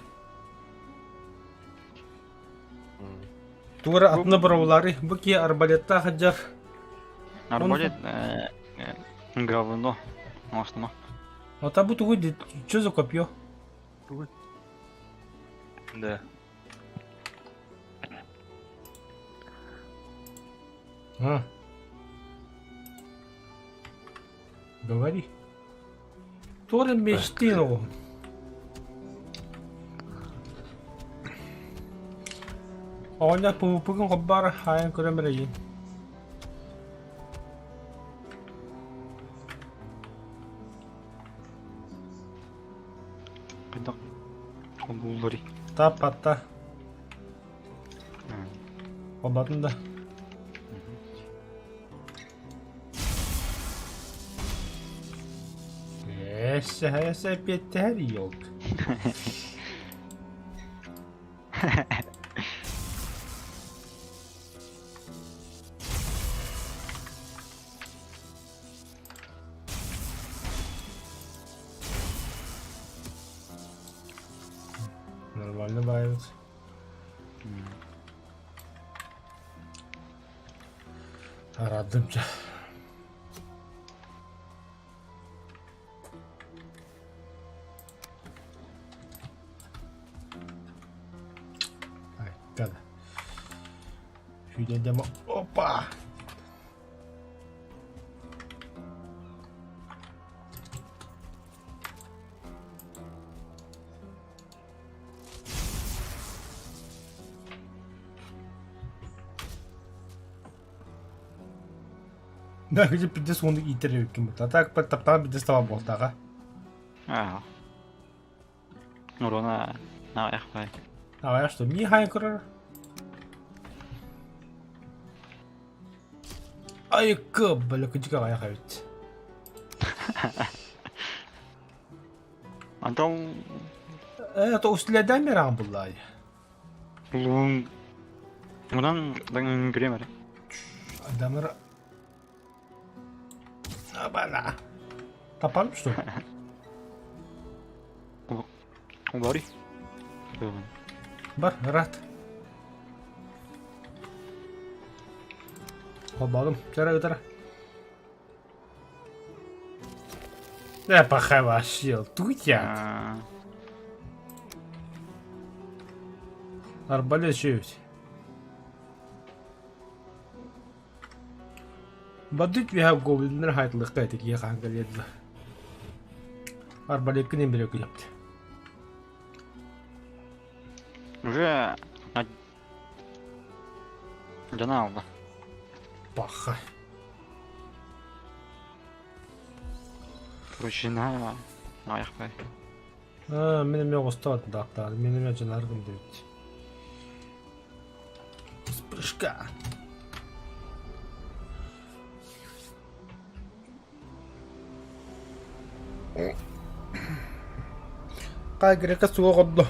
Tuğra atını bıravları. Bu ki arbaletta hacar. Арбалет говно. Основа. Ата bu tuğu что за копье? Да. А? Говори. Тоже мечты, ну. Оня пупугун хоббар хаян көрөмөрөйүн. Кайдак. Булдыри. Таппатта. Обатында. Эссе петтер yok. Нормально нравится. Aradımca. Ay, kada. Şöyle demo. Hoppa. Да, где 50 секунд итериyor kim bu? Tak taptan bir de stava boltaga. Нурона нааяк бай. А я что, ми хай курар? Ай кы, бля, кычка аяк авит. Антон Это устілерден бері ан бұллай. Лун Мунан дан гремер. Адамыр... Абана. Тапалым, что? Убари. Бар, рад. Хобалым, жара өтара. Похавашил, тутя. Арбалет чуть. But did we have golden height look at it? Я говорю, арбалет к ним берет. Уже Жана алды. Паха. Короче, аяк бай. Менің мен ұстадым дақтар. Менің мен жанарғым дейді. Спрыжка. Қай керекке суға қодды.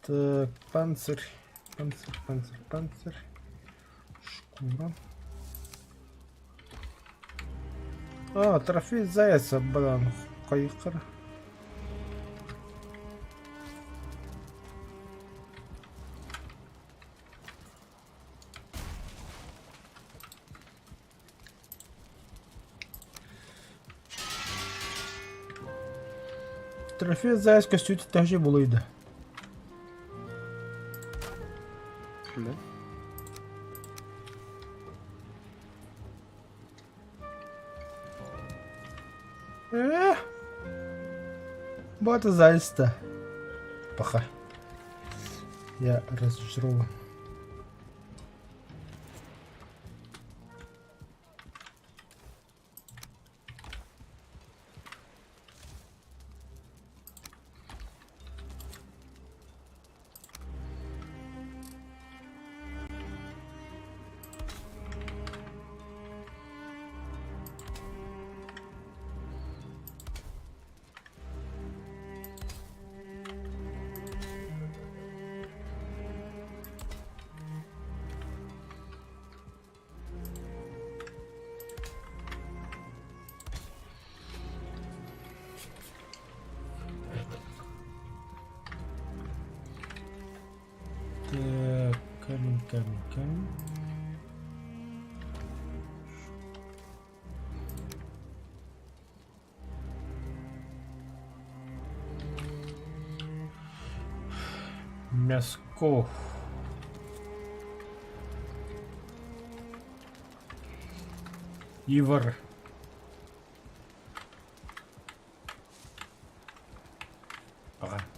Так, панцирь. Шкура. Трофей зайца, блин. Кайқыр. Трофей заяц көстүйті тәжі болыйды. Вот и заяц-то. Паха. Я разочарован. Так, камень. Мясков. Ивар.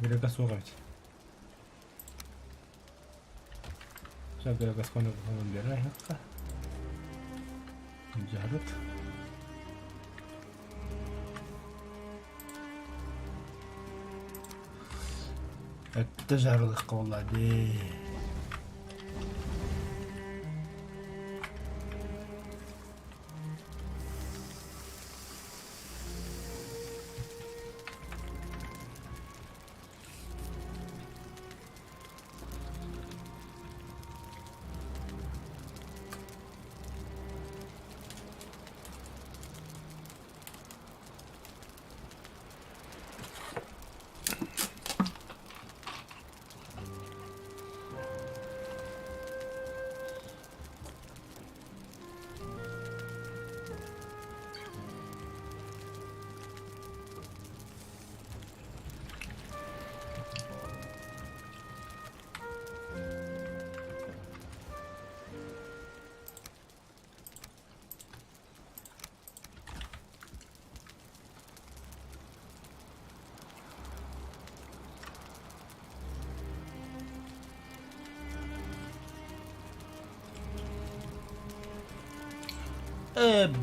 Грека сугавить. Сейчас грека скоро выбирай. Жарит. Это жарлых коллади.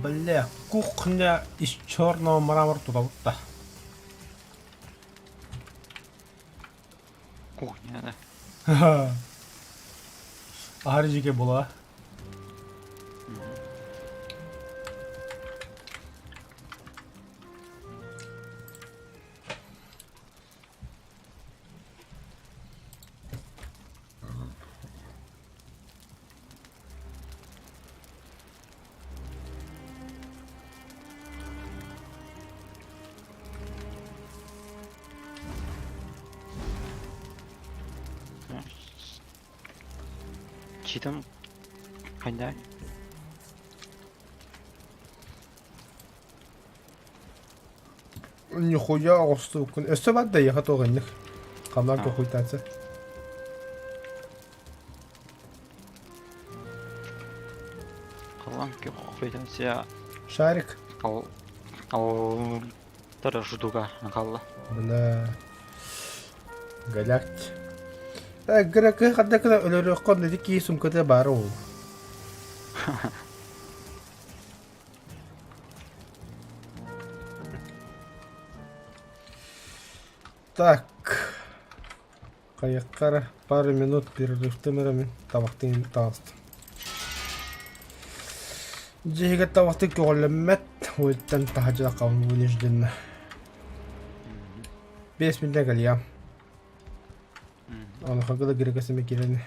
Бля, кухня из черного мрамора туда вот так. Кухня, да. Аржике была. Читам. Қайда? Нихуя остукун. Өсө бат да яха тогынник. Камлар ко хуйтанса. Қалам ке қойтанса Шарик. ал тара жудуга қалла. Бля. Галакт. Грека хадда кана өлөрөккөн деди ки сумкада бар ол. Так. Каяққара пару минут перерывтымырымен табақтың тағыстым. Жеге табақты көңіліммет, ойттан тағажыда қауын өнежденме. 5 минутта кәлия. Оны қағыда керекесіме керені.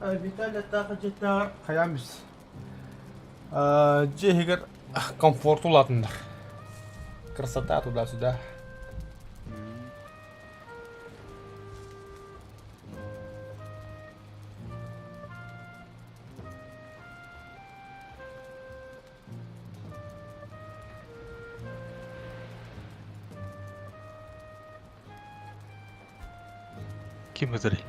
Виталий тағыжеттағыр қаямыз. Жегер комфорт ұлатындар. Красота туда-сюда. Ким ыдырый?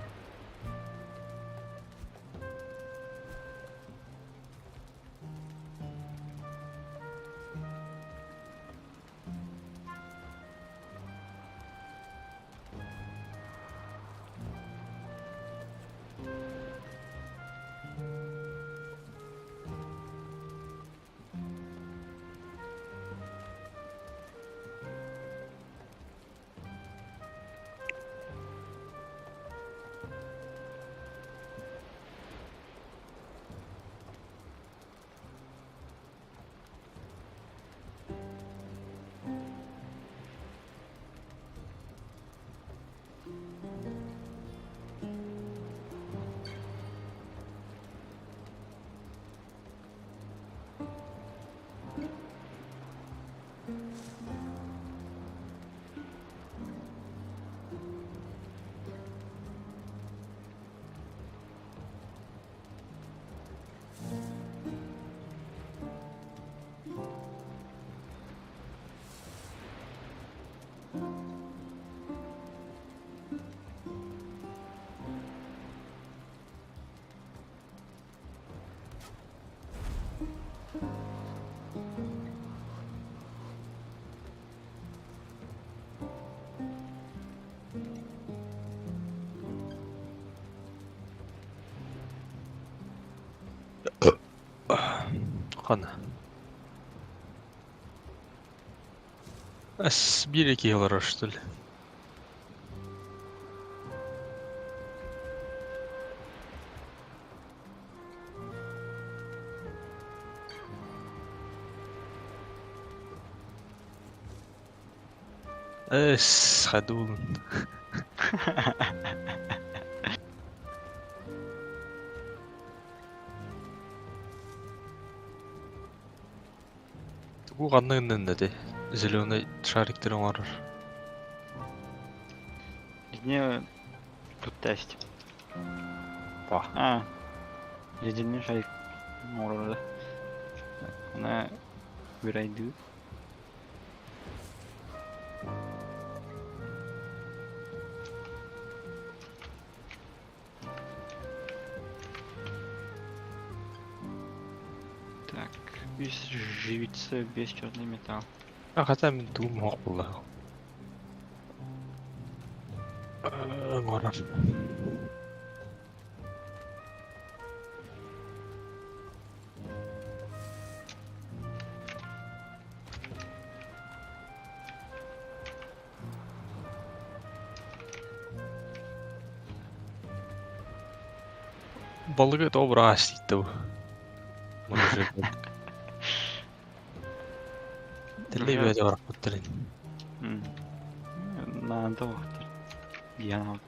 Хана. Ас бирики ялара, что ли? Эс, ходулын. Тугу ганнын да. Зеленый шариктер оңарыр. Не тут тест. Ба. А. Ледяной шарик. Орada. Она вырайду. Так, без живица, без черный металл. А хотя мен тугу моқ болды. Оңарар. Балыгы добра істейді бұл. Мұны жерден. Тілей бәді барақ бұттырын. Надо вот. Диана.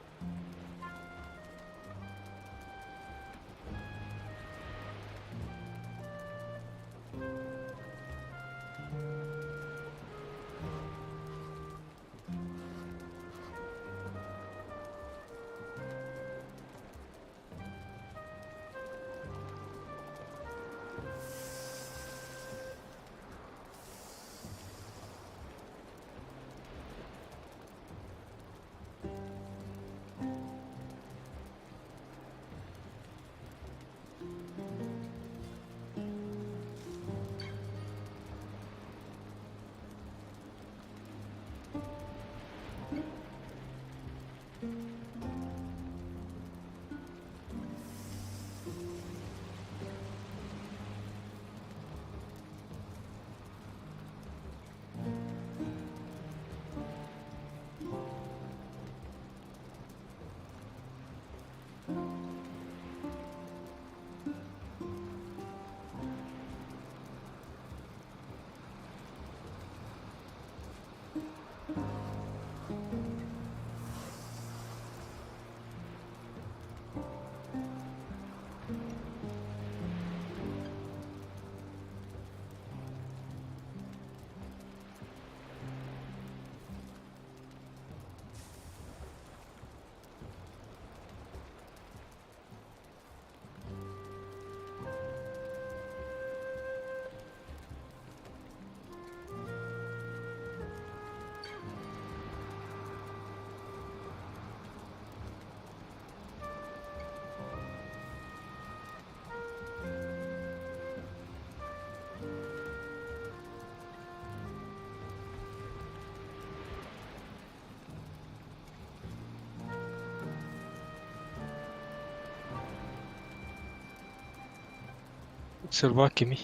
Сырба кеми?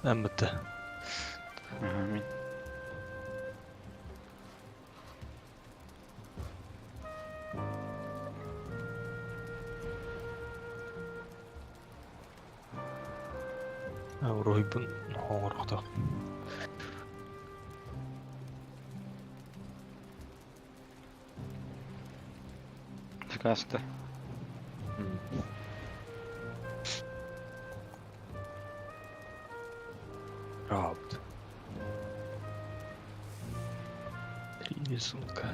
Әмбітті. Мен. Ройбын оңырықта. Скаста. Правда. 3 рисунка.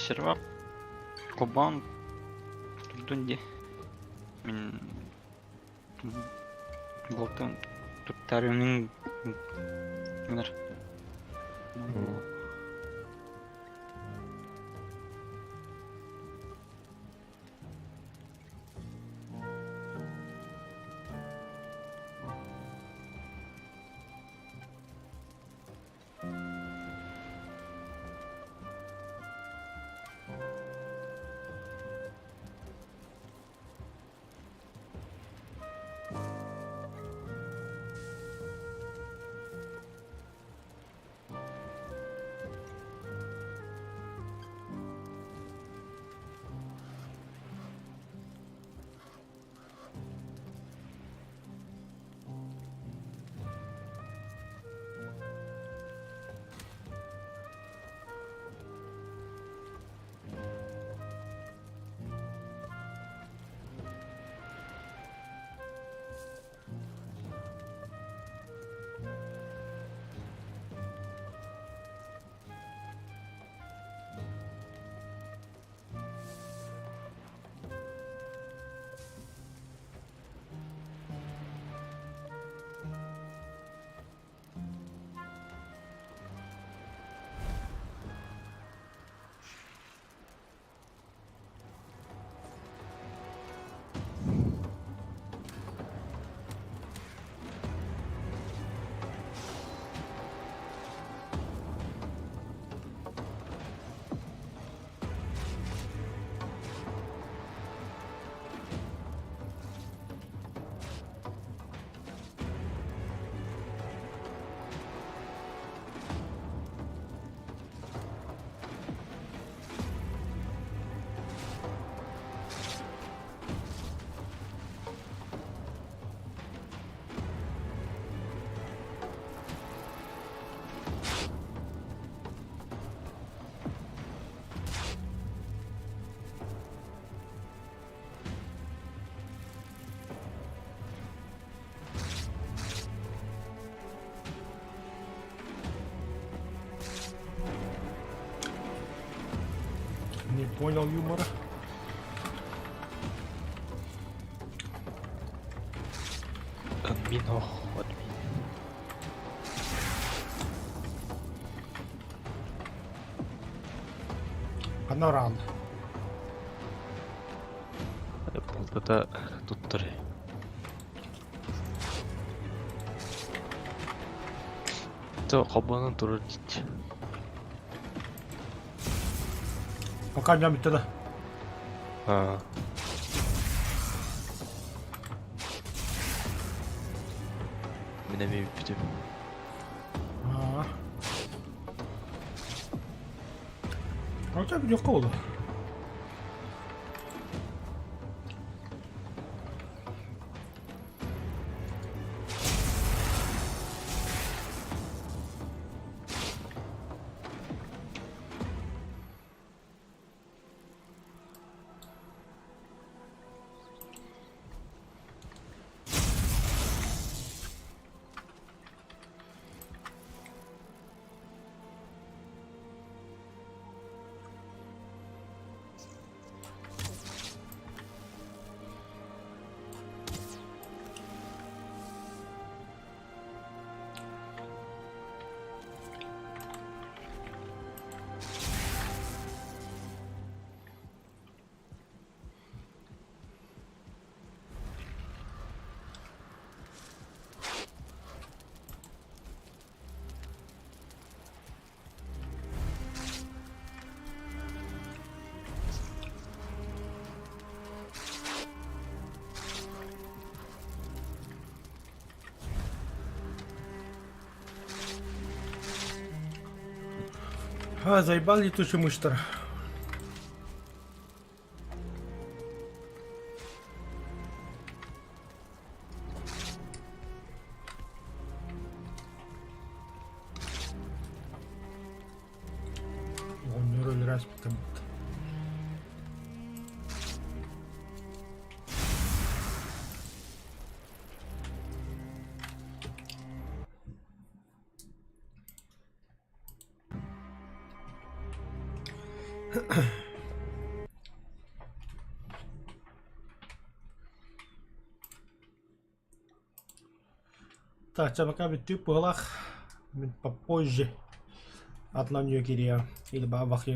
сервак кобан тудунди мен блоктон туттарының мынар Не понял юмора. админ, ох, админ. Паноран. Болтата туттары. Це кобанын турар дейт. Пока не бітеді. Мен эми бүтүм. А у тебя легко было. Заебал летучий мыштер. Он не роль раз потому что. Так, це пока від типу попозже. От на нее Кирия. Или бабахи.